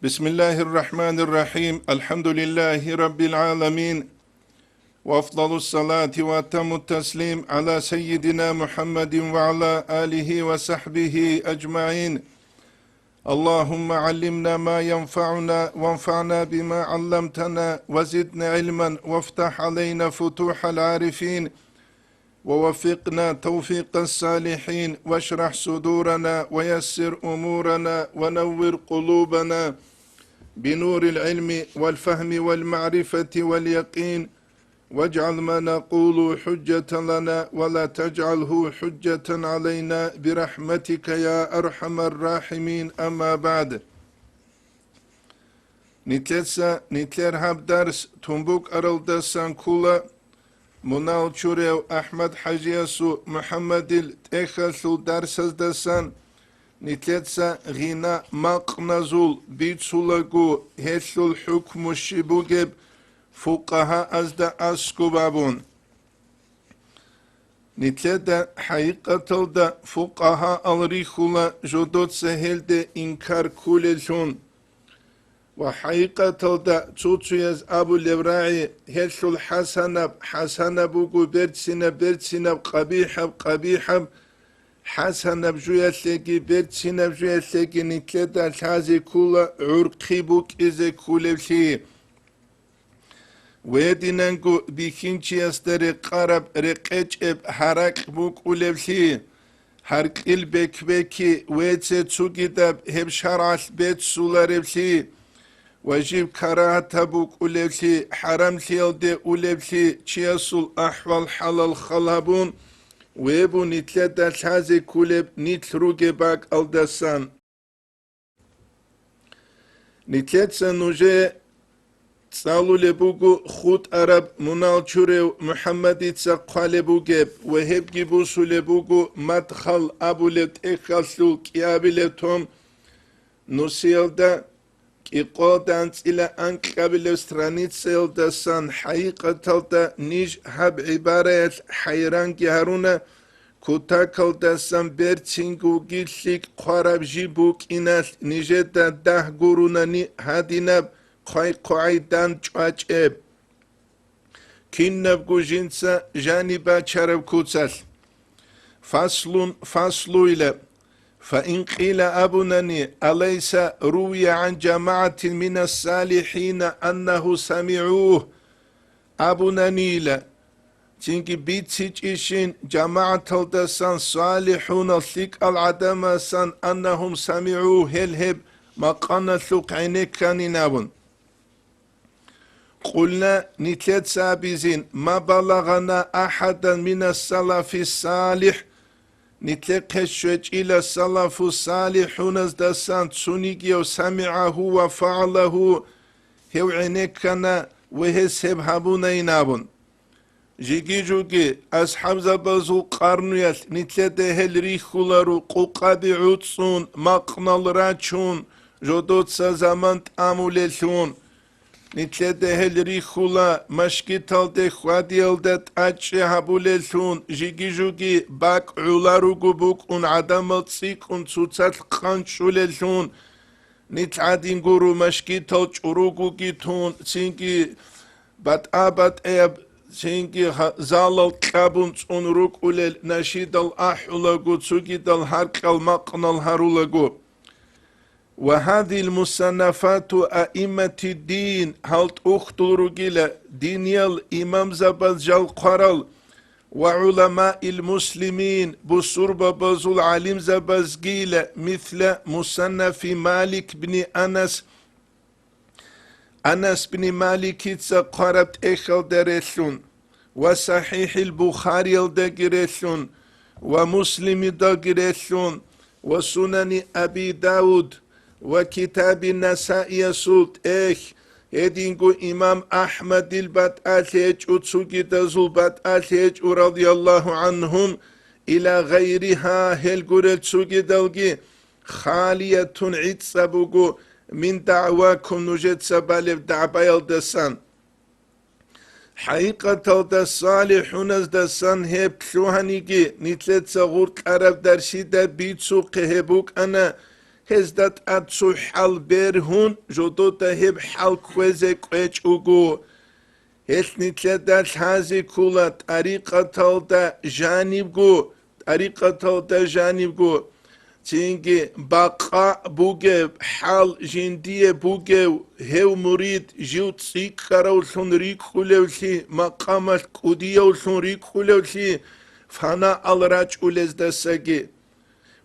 بسم الله الرحمن الرحيم الحمد لله رب العالمين وأفضل الصلاة وأتم التسليم على سيدنا محمد وعلى آله وصحبه أجمعين اللهم علمنا ما ينفعنا وانفعنا بما علمتنا وزدنا علما وافتح علينا فتوح العارفين ووفقنا توفيق الصالحين واشرح صدورنا ويسر أمورنا ونور قلوبنا بنور العلم والفهم والمعرفة واليقين واجعل ما نقول حجة لنا ولا تجعله حجة علينا برحمتك يا أرحم الراحمين أما بعد نتلر هاب درس تنبوك أرلدسان كولا منال چوريو أحمد حجيسو محمد التخلو درس دسان نتلتسا غينا مقنزول بيتسولغو هسل الحكم الشبوغب فقها أزدا أسكو بابون نتلدا حقيقة دا فقها الريخولا جودوت سهل دا إنكار كولشون وحقيقة دا توتويز أبو لبراعي هسل الحسنب حسنبوغو برتسنب قبيحب حسن بجويتلقي برتسين بجويتلقي نتلدا الحازي كولا عرقي بوك إزي كولبشي ويدينانكو بيكينشي استري قرب رقيج حرق بوك ولبشي حرق البكبكي ويتسي تسوكيداب هب شرعش بيت سولاربشي وجيب كراهة بوك ولبشي حرام تيلدي ولبشي تشيسول أحوال حلال خلابون ويبو نتلدا الحازي كولب نتلروغي باك الدسان نتلتسا نوجي تسالو لبوغو خود عرب منال چوريو محمد تساقال بوغيب وهب جيبوسو لبوغو مدخل ابو لتخلسو كيابي لتوم نوسيل دا كيقو دانس الى انقابل سترانيتسيل دسان حقيقة دا نيج هب عبارة حيران جهرونا كوتاكل دسان برتشنگو جيليك قرب جيبوك إناس نيجة ده قروناني هاديناب قايدان چواچب كينب جنسا جانبا چرب كوتسل فصلو إلى فإن قيل أبنني أليس روي عن جماعة من الصالحين أنه سمعوه أبنني لا تنكي بيتسيج إشين جماعة الدسان صالحون الثق العدمسان أنهم سمعوه هلهب مقانا ثق عينيك كان نابن قلنا نتلت سابزين ما بلغنا أحدا من السلف الصالح نتلقى الشوج إلى السلف الصالحون ازدسان تسونيجيو سمعه وفعله هو عينيكنا وهسب هبونا ينابون جيجي أصحاب زبازو قرنيات نتلت هل ريخولارو قوقابي عدسون مقنال راتشون جودوت سازمان تأمولشون نتلت هل ريخولا مشكتال دي خواديال دات أجي هبولشون جيجي باك عولارو قبوك ان عدم تصيق ان سوتسات قانشولشون نتعادين قرو مشكتال چروقو جيتون سينكي بات ايب سينكي زالال كابون تون روك اولل نشيد الأحولغو تسوكيد الحرق المقنال هارولغو وهذه المصنفات أئمة الدين هلت أختل رجل دينيال إمام زبال قرال وعلماء المسلمين بصرب بزول علم زبازجيل مثل مصنف مالك بن أنس بن مالك قربت إخل درسون وصحيح البخاري الدقرسون ومسلم الدقرسون وسنن أبي داود وكتاب النساء يسولت يدينكو إمام أحمد البتأليج وتسوكي دزول بتأليج رضي الله عنهم إلى غيرها هل تسوكي دلغي خالية عدسبوغو من دعواكم نجد سبالف دعبايل دسان حقيقة الصالحون دسان هب شوهنيجي نتلت سغور قرب درشيدة بيتسو قهبوك أنا هزدت أتسو حال برهون جدود هب حال كوزي كويج أغو هسني تلدال هازي كولا طريقة تلدا جانبغو طريقة تلدا جانبغو تينجي بقاء بوغي حال جندية بوغي هو مريد جو تسيك خراولسون ريك خولوسي مقامات كوديولسون ريك خولوسي فانا الراج أولز دساقي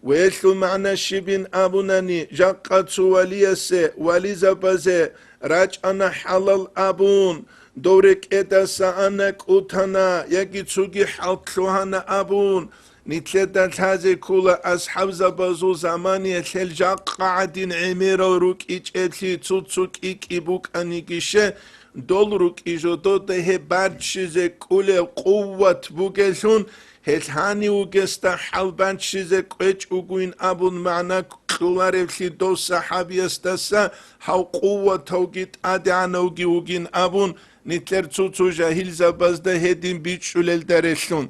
ويسو معنى شبين أبوناني جاقاتسو وليسي وليزابازي راج أنا حلال أبون دورك إدسا أنك أوتانا يجي تسوغي حلقلوهانا أبون نتلتا تازي كولا أصحاب زبازو زماني تلجاق قاعدين عميرو روك إيج إتلي تسوك إيك إبوك أنيكيشي دول روك إيجو دوته بارتشيزي كولي قوة بوغيسون هلهاني وغستا حلبانتشيزي قويج أغوين أبون معنا كولاريفلي دو صحابي استسا هاو قوة توغيت آدعانوغي وغين أبون نتلر تسوتو جاهل زبازده هدين بيتشولل دارسون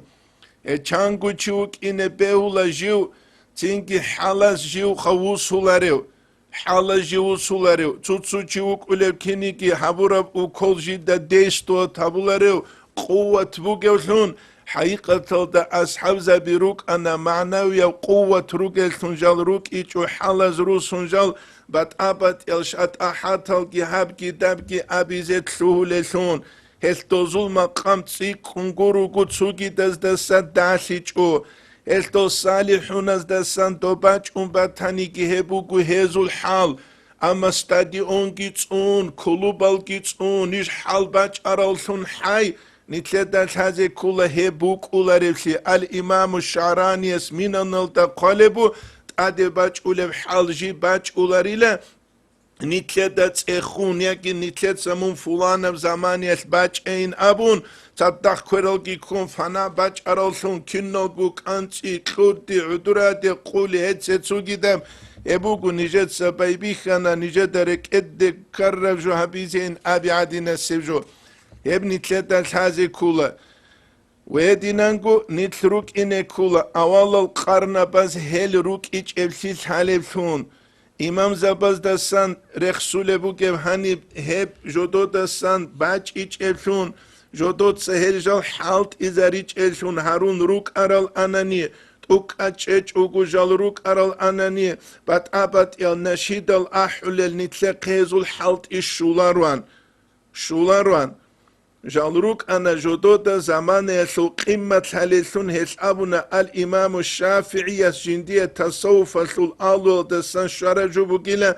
چانگو چوک اینه بهولا جیو تینگی حالاس جیو خووسولاريو حالا جیو سولاريو تسو چوک اولو کنیگی حبورب او کل جیده دیستو تابولاريو قوة بوگلون حقيقة دا أصحاب زبيروك أنا معنوية قوة روكلتون جال روك إيشو حالاز روسون جال بات أبات يلشات أحاتل جهاب جداب جي أبيزت سهولتون هلتو زول مقام تسيك كنغورو قدسوكي دزدسات داسيچو هلتو صالحون از دستان دوباچ باتاني جهبوكو هزو الحال أما ستاديون جيتسون كلوبال جيتسون نيش حال باچ أرالسون حي نتلدال هذه كلها هبوك أولاريفسي الإمام الشعراني اسمينا نلتا قالبو تادي باچ أولف حال جي باچ أولاريلا نتلدت اخون يكي نتلد سمون فلان بزماني باچ این ابون تصدق كورلگي كون فانا باچ ارالسون كنوغو كانتي كودي عدرادي قولي هتسو گيدم ابوغو نجد سبايبي خانا نجد درك اد كرب جو حبيزين ابي عدينا سيبجو ابني تلدت هذه كولا ويدينانغو نتلروك إني كولا أول القرن باز هل روك إيش إبسيس حالفون İmam Zabaz dasan rexsule bu hani hep jodo dasan baç iç elşun jodot seherjal halt izariç elşun harun ruk aral anani tuk açeç ugujal ruk aral anani bat abat el naşidal ahulel nitle qezul halt iş şularwan جالروك أنا جدود زمان يسو قمة حليسون هسابنا الإمام الشافعي الجندية تصوف سول آلو دسان شرجو بقيلا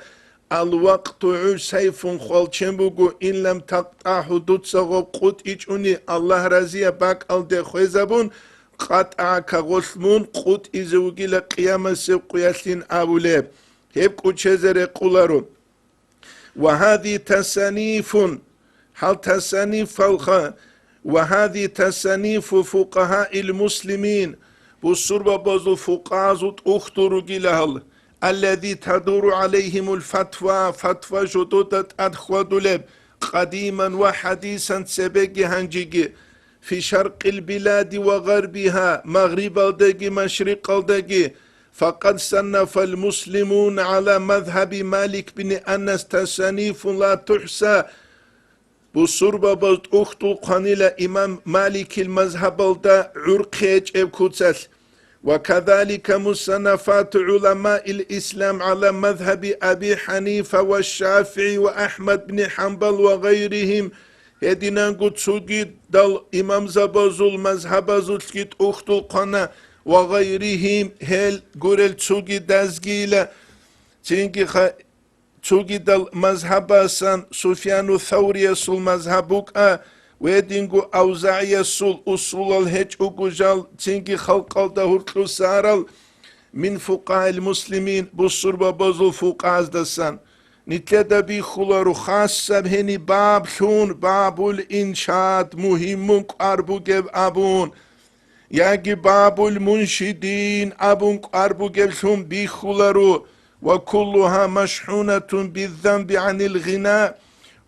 الوقت سيف خالچن بگو إن لم تقطع حدود سغو قد إجوني الله رزيا باك الده خوزبون قطع كغسمون قد إزو بقيلا قيامة سيقياسين أبوليب هب كوچزر قولارو وهذه تصنيف هل تصنيف فوقها وهذه تصنيف فقهاء المسلمين بالصربة بازو فقهاء أخطر جلال الذي تدور عليهم الفتوى فتوى جدودة أدخودلب قديما وحديثا سبق هنجيجي في شرق البلاد وغربها مغرب الدقي مشرق الدقي فقد صنف المسلمون على مذهب مالك بن أنس تصنيف لا تحصى بصربة بلد أختو قانيلا إمام مالك المذهب دا عرقيج إبكوتسل وكذلك مصنفات علماء الإسلام على مذهب أبي حنيفة والشافعي وأحمد بن حنبل وغيرهم هدينا قدسوكي دال إمام زبازو المذهب زوتكيت أختو قانا وغيرهم هل قرل تسوكي دازجيلا تنكي تسوكي دال مذهب سان سفيان الثوري سول مذهبوك ويدينغو أوزاعي سول أصول الهج أقجال تنكي خلق الدهور سارل من فقهاء المسلمين بصربة بازو فقهاء دسان نتلدى بي خلارو خاصة بهني باب شون باب الإنشاد مهم أربو جب أبون ياجي باب المنشدين أبون أربو جب شون بي خلارو وكلها مشحونة بالذنب عن الغناء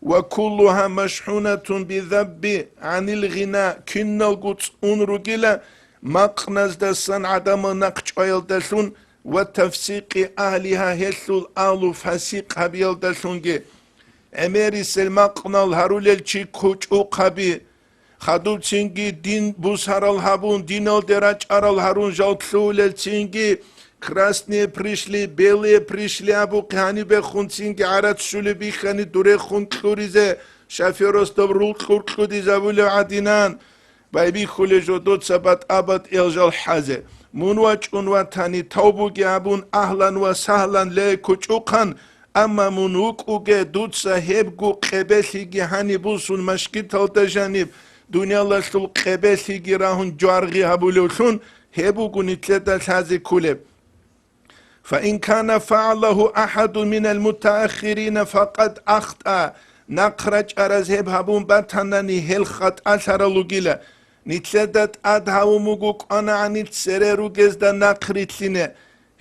وكلها مشحونة بالذنب عن الغناء كنا القدس أنرجلا مقنز دسان عدم نقش أيل دسون وتفسيق أهلها هسل آلو فسيق هبيل دسونجي أميري سلمقنا الهرول الچي كوچو قبي خدو تسينجي دين بوسهر الهابون دين الدراج الهارون جالتلو للتسينجي красные пришли, белые пришли, абу кани бе хунцинги арат шули бихани дуре хун тлуризе шаферостов рул тлуди завуле адинан байби хуле жодот сабат абат элжал хазе мунвач унва тани таубуги абун ахлан ва сахлан ле кучуқан amma munuk uge dutsa hebgu qebeligi hani bulsun maşki talta janib dünyalaştul qebeligi rahun jargi habululsun hebugu nitleta sazi kuleb فإن كان فعله أحد من المتأخرين فقد أخطأ نقرج أرزهب هبون باتناني هل خط أثر لغيلا نتلدت أدهو مغوك أنا عنيت سريرو جزدا نقريت لنا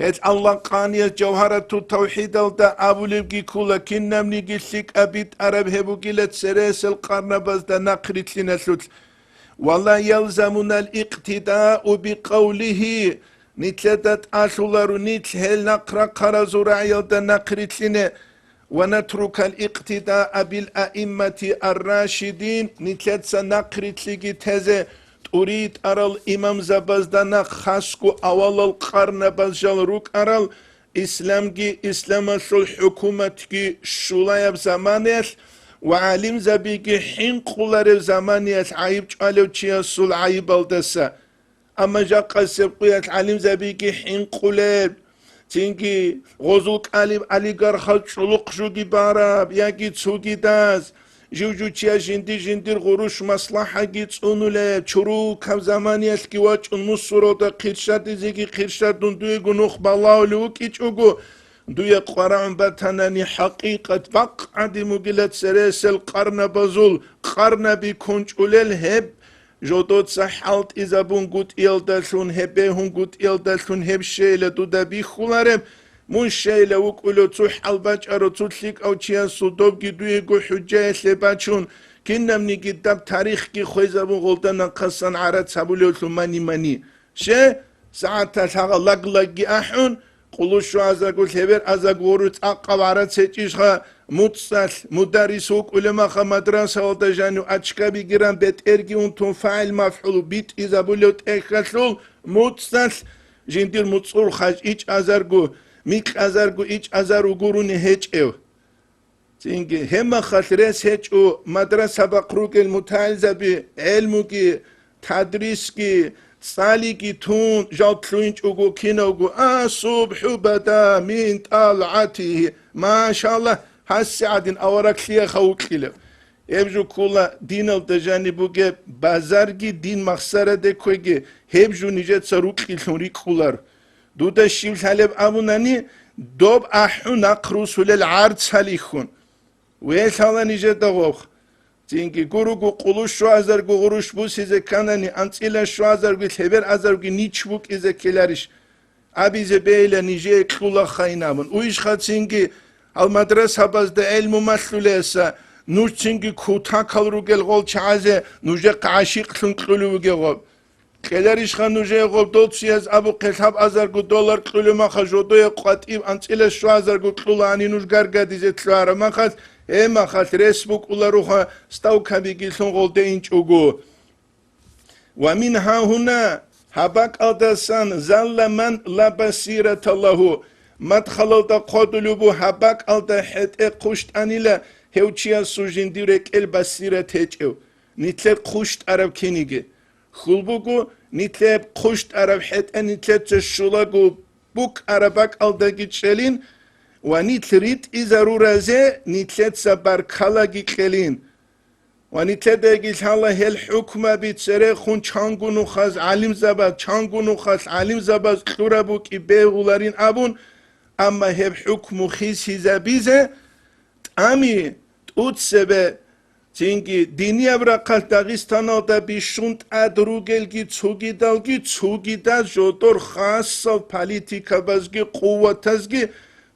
هت الله قانية جوهرة التوحيد الدا أبوليبكي كولا كنم نيجي سيك أبيت عرب هبو جيلت سريس القرن بزدا نقريت لنا سوت والله يلزمنا الاقتداء بقوله نتلدت أسولارو نتهل نقرأ قرزورا يلدا نقريت لنا ونترك الاقتداء بالأئمة الراشدين نتلدت نقريت لغي تزي أريد أرى الإمام زبازدانا خاسكو أول القرن بزجال روك أرى إسلام سل حكومتكي شولايب زمانيس وعلم زبيكي حين قولار زمانيس عيب جالو چيا سل عيب الدسا أما جا قسب قيات علم زبيكي حين قولار تنكي غزوك علي قرخل شلوق شوكي باراب ياكي تسوكي داز جوجو چيا جندير غروش مصلحة جيت اونوله چرو كم زماني اسكي واچ نصرو دا قرشات زيكي قرشات دوي گنوخ بالاو لوكي چوگو دوي قران بتناني حقيقة فقعد مجلت سرسل قرن بزول قرن بيكونچ اولل هب جودوت سحالت ازابون گوت يلدسون هبهون گوت يلدسون هب شيله دودا بيخولارم مون شيله وكولو تصح الباج ارو تصليك او تشيا صدوب جدوي جو حجه سباچون كنم نيجي دب تاريخ كي خويزابون غولدان قصن عرات سابولو ماني شه ساعات تاغ لغلغي احون قولو شو ازاغو سيبر ازاغورو تاقب عرات سيچيشخا متصل مدرسوك علماء مدرسه ودجانو اچكا بيگيران بيت ارگي اون فاعل مفعول بيت ازابولو تخلو متصل جندير متصور خاج ايچ ازرگو ميك ازرگو ايچ ازرو گوروني هيچ او تينگي هما خاطرس هيچ او مدرسه بقروك المتعلزه بعلمك تدريسك سالكي تون جاتلوينچ اوگو كينوگو صبح بدا من طلعته ما شاء الله هالسعدين اورك ليه خوكيله هبجو كولا دين الدجاني بوگه بازارگي دين مخسره ده كوگه هبجو نيجت سروكي لوري كولار دودا شيل حلب ابوناني دوب احو نقروس للعرض ساليخون ويسالا نيجت دغوخ تينكي گوروگو قلوش شو ازرگو غروش بو سيزه كاناني انتيلا شو ازرگو تبر ازرگو نيچبوك ازه كلارش ابيزه بيلا نيجي كولا خاينامون ويش خاتينكي المدرسة باز ده علم مسلوليسا نوش تينكي كوتا كالروگل غول چازه نوجه قاشيق تنقلوگه غول كلارش خان نوجه غول دوت سياز ابو قصاب ازرگو دولار قلو مخا جودوه قطيب انتيلا شو ازرگو قلواني نوش گرگاديزه تلواره مخاز اما خاط رسبوك اولاروخا ستاو كابيگي سون غول ده انچ اوگو ومنها هنا حبك الدسان زل من لا بصيرة له مدخل دا قدلو بو حبك الدا حت قشت انيلا هوچيا سوجنديرك البصيرة تيچو نيتلب قشت عرب كينيگه خلبوگو نيتلب قشت عرب حت نيتلب تشولاگو بوك عربك الدا گيچلين ونيتلريت ازرورازه نيتلب سبر كالاگي قلين ونيتلدگي الله الحكمه بيتسره خون چانگونو خاز علم زبا چانگونو خاز علم زبا خورابوك بيغولارين ابون اما هب حكم خيسي زبيزه امي تسبه تينگي ديني ابرقال داغستان دا بيشونت ادروگلگي تسوگي دا جودور خاصه پاليتيكا بازگي قوتازگي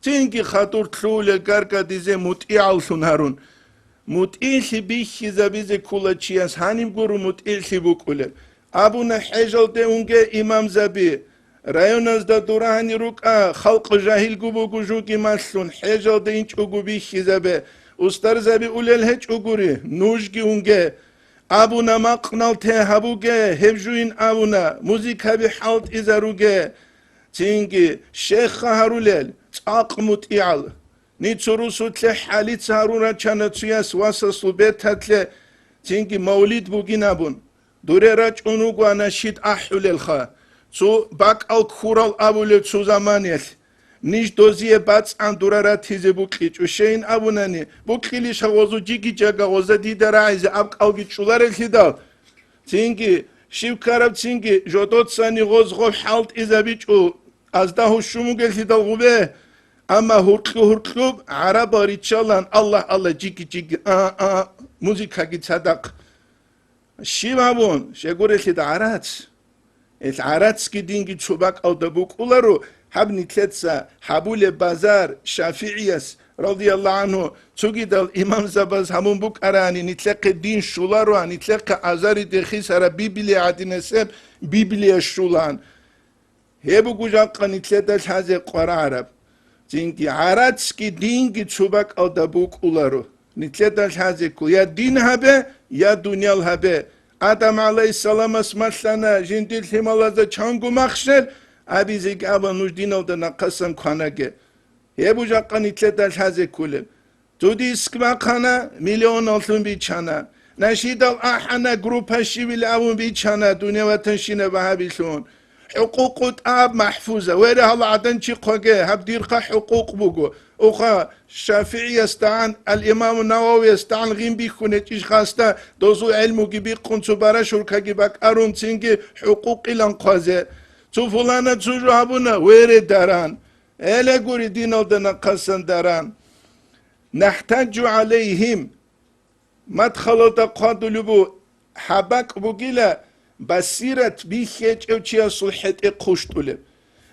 تينگي خاطر تلول گارگا ديزه متعال سنهارون متعيل بيخي زبيزه كولا چياس هانيم گورو متعيل بوكوله ابونا حجل ده اونگه امام زبي Rayonaz da durani ruka halk jahil gubu gujuki maslun hejal de inç ugu bihizabe ustar zabi ulel heç uguri nujgi unge abuna maqnal te habuge hevjuin abuna muzika bi halt izaruge tingi şeyh harulel aqmut i'al nitsurusu tle halit haruna çanatsuyas vasaslu betatle tingi mevlid bugin abun dureraç unugu anaşit ahulel kha Zu bak al kural abule zu zamaniyel. Niş doziye bats an durara tize bu kiç. O şeyin abunani. Bu kiliş havozu cigi caga oza didara ize ab al giçular el hidal. Tingi şiv karab tingi jodot sani goz gol halt ize biçu. Az da hoşumu gel hidal gube. Ama hurklu araba riçalan Allah Allah cigi cigi muzika git sadak. Şiv abun şegure hidal arat. العراتسكي دينجي تشوباك أو دبوك أولارو حبني تلتسا حبول بازار شافعيس رضي الله عنه تشوكي دال إمام زباز همون بوك أراني نتلقى دين شولارو نتلقى عزاري دخيس هرا بيبلي عدي نسب بيبلي الشولان هبو جاقا نتلقى الحازي قرى عرب دينجي عراتسكي دينجي تشوباك أو دبوك أولارو نتلقى الحازي كو يا دين هبه يا دنيا الهبه Adam aleyhisselam asmatlana jindil himalaza çangu makşel abizik abanuş dinolda nakasam kanage. Hebu jakkan itledal haze kulem. Tudi iskma kana milyon altın bir çana. Naşidal ahana grupa şivil avun bir çana. Dünya vatan şine vahabilsun. Hukukut ab mahfuza. Vere hala adan çıkage. Habdirka hukuk bugu. Oha Şafii yasta'an el-İmam-ı Navavi yasta'an gim bikhunet iş hasta dozu ilmu gibi kunsubara şurka gibi bak arun tingi hukuk ilan qaze tu fulana tu habuna vere daran ele guri din odana qasan daran nahtaju aleyhim madkhalata qadulubu habak bugila basirat biheç evçiya sulhet quştule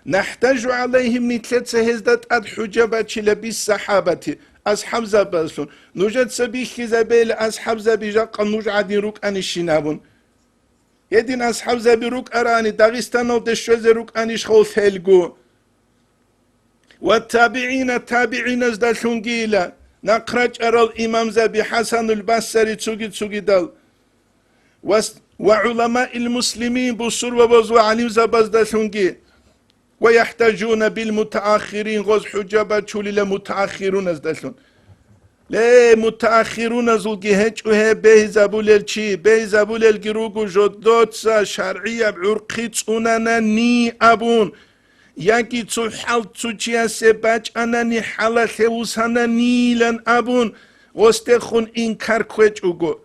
نحتاج عليهم نتلت سهزدت أد حجبات لبس صحابتي أصحاب زبالسون نوجد سبيخ زبال أصحاب زبيجاق نوجد روك أن الشنابون يدين أصحاب زبي روك أراني داغستان ودشوز روك أن يشخول ثلقو والتابعين التابعين ازدالون جيلا نقرأ أرى الإمام زبي حسن البصري تسوغي دال وعلماء المسلمين بصور وبزو عليم زبازدالون جيلا ويحتاجون بالمتأخرين غز حجابا تشولي لمتأخرون ازدالون لا متأخرون زوجي هجوه به زبول الشي به زبول الجروجو جدوت شرعية بعرقيت أننا ني أبون ياكي تحال تشيا سباج أنني حالة ثوسنا نيلن أبون واستخون إنكار كويتشوغو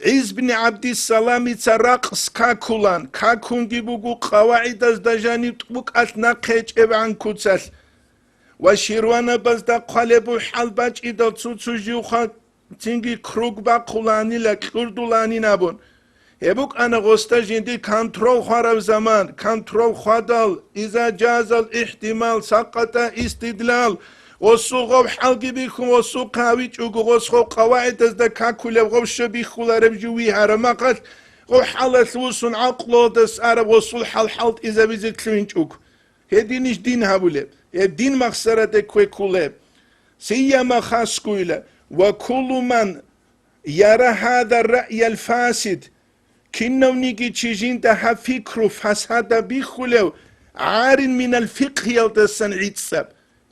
عز بن عبد السلام ترقص كاكولان كاكونجي بوغو قواعد از دجاني تبوك أثناء قيج إبعان كوتسال وشيروانا بزدا قالبو حالباج إدال تسوجيوخا تنجي كروغ باقولاني لكردولاني نابون هبوك أنا غستا جندي كنترول خارب زمان كنترول خادال إذا جاز الاحتمال سقط استدلال وسوق حلقي بيكم وسوق هاويج وسوق قواعد از كاكولا وغوش بيخولا ربجوي هرمقت وحالة وسن عقلو دس عرب وصول حال إذا بيزي كلينجوك هدينش دين هابولي الدين مخسرة كوي كولي سيما خاسكويلة وكل من يرى هذا الرأي الفاسد كنو نيجي تشيجين ده فكرو فساد بيخولو عار من الفقه يلدسن عيتساب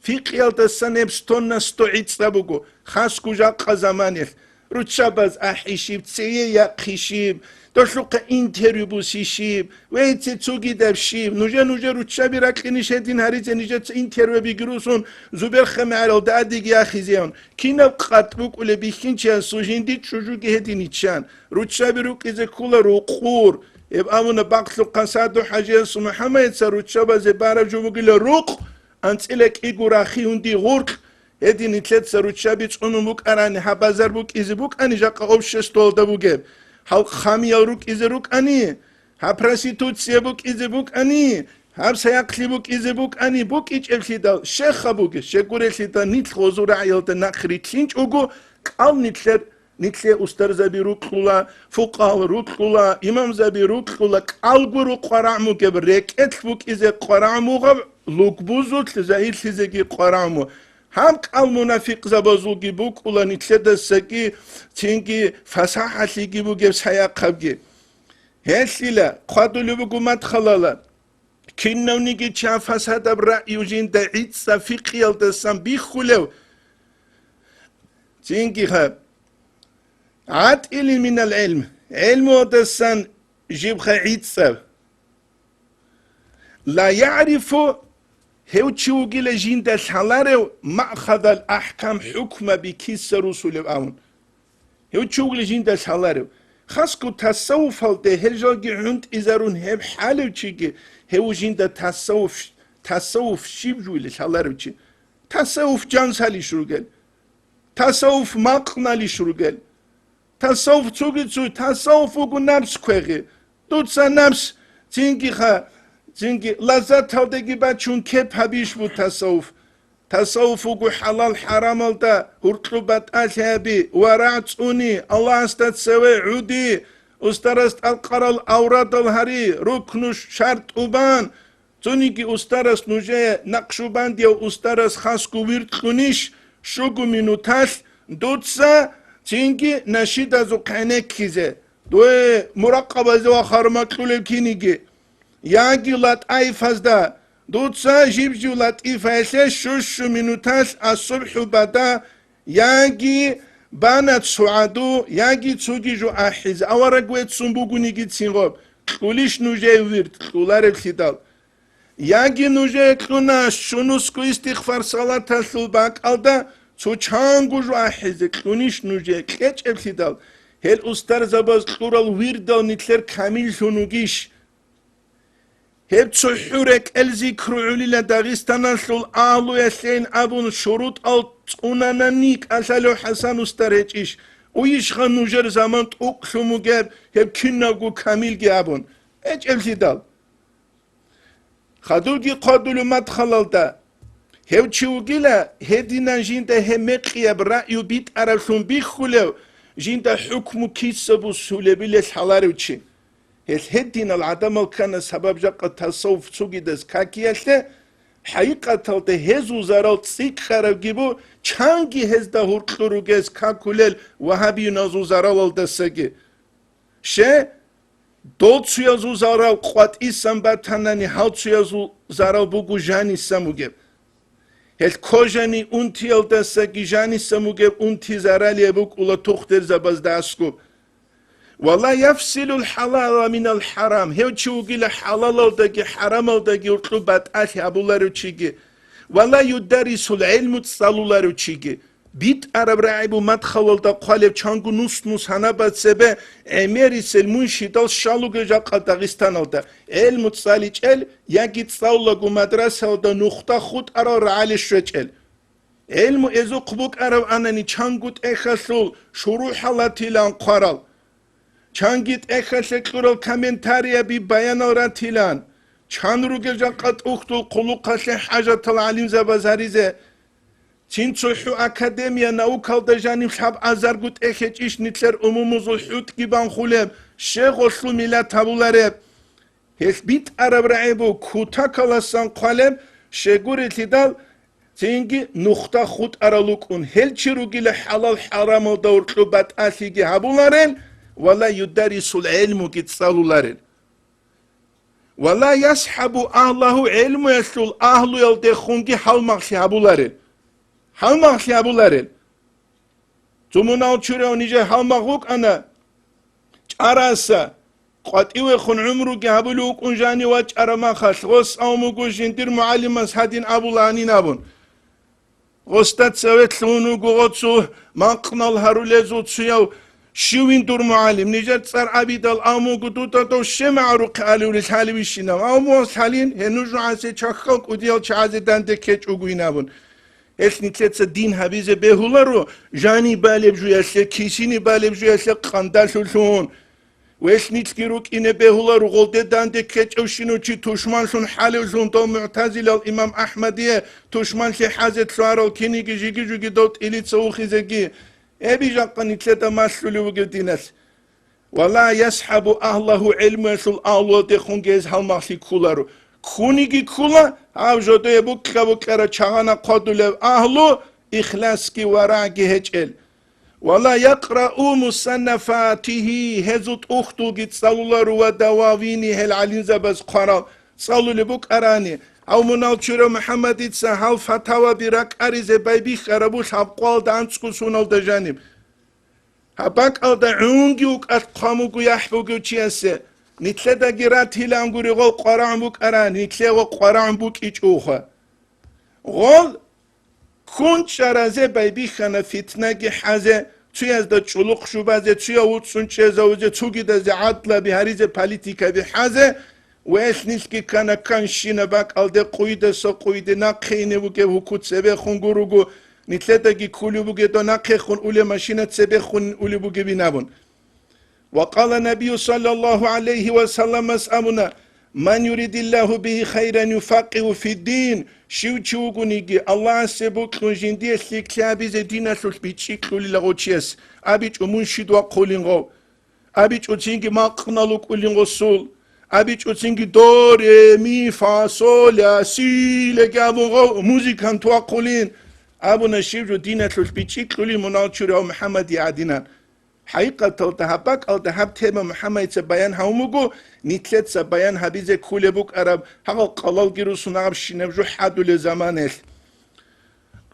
فقه يلدسن ابستون ستوعيت سابوغو خاسكو جاقا زمانيخ روتشاباز أحيشيب تسيه يقيشيب دوشلوق انتريو بوسيشيب ويتي تسوغي دابشيب نوجا روتشابي راكيني شادين هاريزي نيجا انتريو بيجروسون زوبير خمعلو داديك ياخيزيون كينا قطبوك ولا بيخينشان سوجين دي تشوجوكي هديني تشان روتشابي روك إذا كولا روقور يبقى من باقلو قصادو حاجة محمد يتسا روتشابا زبارا جوبوكي لروق أنت إلك إيقو راخيون دي غورك هدي نتلت سروتشابي تشونو بوك أراني هبازر بوك إزي بوك أني جاقا أوبشش تولدا بوكيب هاو خامي يوروك إزي روك أني هبراسيتوتسيا بوك إزي بوك أني هبسياقلي بوك إزي بوك أني بوك إيش إلخيدا شيخا بوك شيكور إلخيدا نتل غزور عيالتا ناخري تلينج أوغو قال نتلت نتلي أستر زبي ركلا فقال ركلا إمام زبي ركلا قلبرو قرعمو كبريك اتفوك إذا قرعمو غب لوكبوزوت زايل سيزكي قرعمو هم قال منافق زبازوكي بوكلا نتلي دسكي تنكي فساحة سيكي بوكي سياقبكي هسيلا قادلو بوكو مدخلالا كنو نيجي تشافاس هذا برأي يوجين دعيت سافيقي الدسام بيخولو تنكي خاب عاد إلي من العلم علم ودسان جيب خعيد ساب لا يعرف هو تشوغي لجين دس حلارو مأخذ الأحكام حكم بكيس رسول الأون هو تشوغي لجين دس حلارو خاصكو تصوف هلده هرجاقي عند إزارون هب حالو چيگي هو جين دا تصوف شيبجوي لش حلارو چي تصوف جانسالي شروع تصوف مقنالي شروع تصوف تسوي تصوف وقو نفس كوغي دوتسا نفس تنكي لذات هودگي بچون كيب هبيش بو تصوف وقو حلال حرام الدا هرطلبات أشهبي ورعتوني الله استتسوي عودي استرست القرال أوراد الهري ركنش شرط أبان تونيكي استرست نجي نقشوبان ديو استرست خاسكو ويرتخونيش شوكو منوتاش دوتسا تنكي نشيد زو قينك كيزي دوي مراقبة زو خرمكتول كينيكي ياجي لات اي فازدا دوتسا جيبجو لات اي فايسي شوشو منوتاش الصبح بدا ياجي بانت سعادو ياجي تسوكي جو احيز اورقويت سنبوغو نيجي تسينغوب تقوليش نوجي ويرد تقولار الخدال ياجي نوجي تقولنا شنوسكو استغفار صلاة الثلباك الدا تشانغو جو احيز تقوليش نوجي كيش الخدال هل استار زباز تقورال ويردال نتلر كامل شنوغيش هب تسحورك الذكر عليلا داغستان سول آلو يسين أبون شروط أونانانيك أسالو حسن استرهجيش ويش خنوجر زمان تقسمو جاب هب كناغو كامل جابون اج الزدال خدوغي قادلو مدخلال دا هب تشوغيلا هدينا جيندا همقيا برأيو بيت عرفون بيخولو جيندا حكمو كيسبو سولبيلس حلاروچي هدين العدم كان سبب جاق تصوف تسوغيدس كاكياله حقيقة هزو زارال تسيك خرابجيبو چانگي هزدا هورقلوروگز كاكولل وهابي نازو زارال دسگي شه دو تسويازو زارال قوات إسام باتناني هاو تسويازو زارال بوگو جاني سموگيب هل كوجاني انتيال دسگي جاني سموگيب انتي زارالي بوك اولا تختر زباز داسكوب والله يفصل الحلال من الحرام هو تشوغي لحلال داكي حرام داكي ورطوبات أشي أبولارو تشيجي والله يدرس العلم تصالولارو تشيجي بيت عرب رعيبو مدخل دا قالب چانگو نوس هنبات سبه اميريس المنشدال شالوغ جاقا داغستان دا علم تصالي چل ياكي تصالوغو مدرسة دا نخطا خود ارا رعالي شو چل علم ازو قبوك عرب اناني چانگو تأخصول شروع حالاتي لان قرال چانگیت اخشک تورال کامنتاریا بی بیان آراتیلان چان رو گرجاقت اختو قلو قش حاجت العلم زبازاریزه چین صحو اکادمیا ناوکال دجانیم شب ازارگوت اخچیش نیتلر عموموزو حوت گیبان خولب شیخ اصلو میلاد تابولاره هس بیت عرب رعیبو کوتا کلاسان قالب شگور اتدال چینگی نختا خود ارالوکون هل چی رو گیل حلال حرام دورتلو بات آسیگی هبولارن ولا يدرس العلم كتصالولارن ولا يسحب أهله علم يسول أهله يلدخونكي حلمخشي هبولارن تمناو تشوريو نيجي حلمخوك أنا أراسا قد إيوخن عمرو هبولوك أنجاني واج أرمخش غص أوموكو جندير معلم هادين أبولاني نابون غصتات سويت لونوكو غصو مانقنال هاروليزو تسيو شوين دور معلم نجات صار عبيد الأمو قدوتا تو شمع رقالي ولسالي وشينا أمو سالين هنوجو عاسي چاخوك وديال چازي دانده كيچ اگوينابون اسني تلتسا دين حبيزة بهولارو جاني بالب جوياسي كيسيني بالب جوياسي قنداشلون واسني تكيروك إنه بهولارو غلده دانده كيچ اوشينو چي توشمانسون حالوزون دو معتزل الإمام أحمدية توشمان سي حازت سوارو كيني جيجي جوگي دوت إلي تسوخي زگي ابي جاقني تلتا مسلولي وقدينس ولا يسحب أهله علم يسول أهله تخون جيز هالماسي كولارو كونيجي كولا أو جدو يبوك كبوكرا چغانا قدولو أهله إخلاصكي وراغي هجل ولا يقرأ مصنفاته هزوت أختو جيت صلولارو ودواويني هل علين زبز قرال صلو لبوك أراني أو منالچورو محمد إتسا هل فتاوى براك أريزي بايبي خرابوش هبقوال دانسكو سونال دجانب هباك أو دعونجيوك أتقاموكو يحبوكو تشيسي نتلا دا جرات هلانغوري غول قران بوك أران نتلا وقران بوك إيجوخا غول كون شرازي بايبي خانا فتناجي حازي توي از دا چلوق شوبازي توي اوود سنچه زوزي توگي دا زي عطلا بهاريزي پاليتيكا بي حازي وإس نسكي كانا كان شينا باك أو دا قويدة سو قويدة ناقيني بوكي وكوت سبي خونغوروغو نتلتاكي كولي بوكي دو ناقي خون أولي ماشينة سبي خون أولي بوكي بنابون وقال النبي صلى الله عليه وسلم اسأمنا من يريد الله به خيرا يفقه في الدين شو تشوغونيجي الله سبوك لنجندي سيكلابي زي دينا سوش بيتشيك لولي لغوتشيس أبيج أمونشيد وقولينغو أبيج أتنجي ما قنالوك قولينغو سول أبيج أتنجي دو ري مي فا سول يا سي لغابونغو موزيكان توا قولين أبو نشيب دينا سوش بيتشيك لولي منالشوري محمد يعدينان حقيقة تهبك أو تهب تيما محمد سبيان هاوموغو نتلت سبيان هبيزي كولي بوك أرب هاو قلال جيرو سنعب شنبجو حدو لزمانه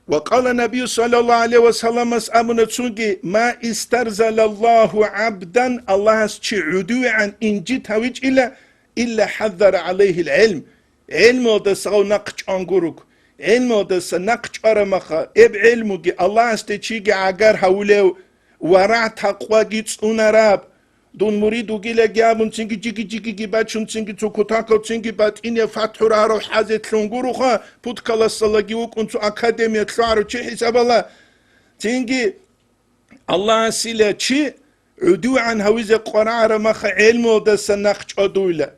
وقال النبي صلى الله عليه وسلم أمنا تسونجي ما استرزل الله عبدا الله اسچي عن إنجي تاويج إلا حذر عليه العلم علم ودسغو نقش أنقروك علم ودس نقش أرمخا إب علموغي الله استيچيجي عقار هاوليو ورع تقوى جيتس اونراب دون مريدو جيلا جابون تنجي جيجي باتشون تنجي توكوتاكو تنجي بات إني فاتحورا رو حازت لنگورو خوا بود كلا صلاجي وكون تو أكاديمية تلعرو چه حساب الله تنجي الله سيلا چه عدو عن هويز قرار مخ علم ودس نقش أدولا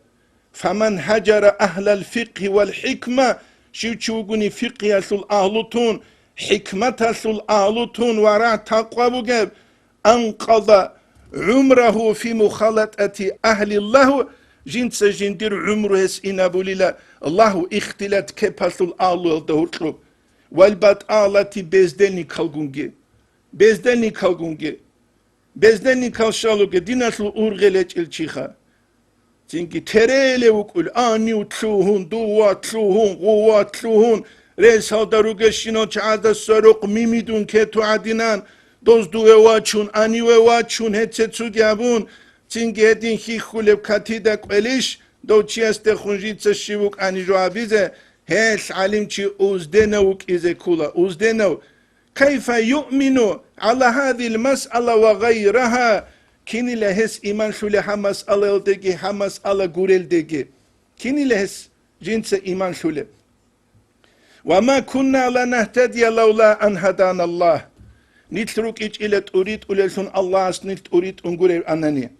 فمن هجر أهل الفقه والحكمة شو چوغوني فقه يسول أهلتون حكمة يسول أهلتون ورع تقوى بجاب أنقض عمره في مخالطة أهل الله جنس جندر عمره هس إنابو لله الله اختلت كباس الآلو الدهوتلو والبات آلاتي بزدني كالغونجي بزدني كالشالوغي ديناسل أورغلج الچيخا تنكي تريلي وكل آنيو تلوهون دوات تلوهون غوات تلوهون رئيس هالداروغي شنو چعاد السروق ميميدون كتو عدنان دوز دوه واچون انیوه واچون هتسو گابون تینگه هدین خی خولب کتیده قلیش دو چی است خونجید سشیوک انیجو عبیزه هش علم چی اوزده نوک ایزه کولا اوزده نو كيف يؤمن على هذه المسألة وغيرها كيني لهس إيمان شولي حمس على الدقي حمس على غوريل دقي كيني لهس جنس إيمان شولي وما كنا لنهتدي لولا أن هدانا الله نتلوك إيش إلى تريد ولسون الله سنت تريد أنقول أنني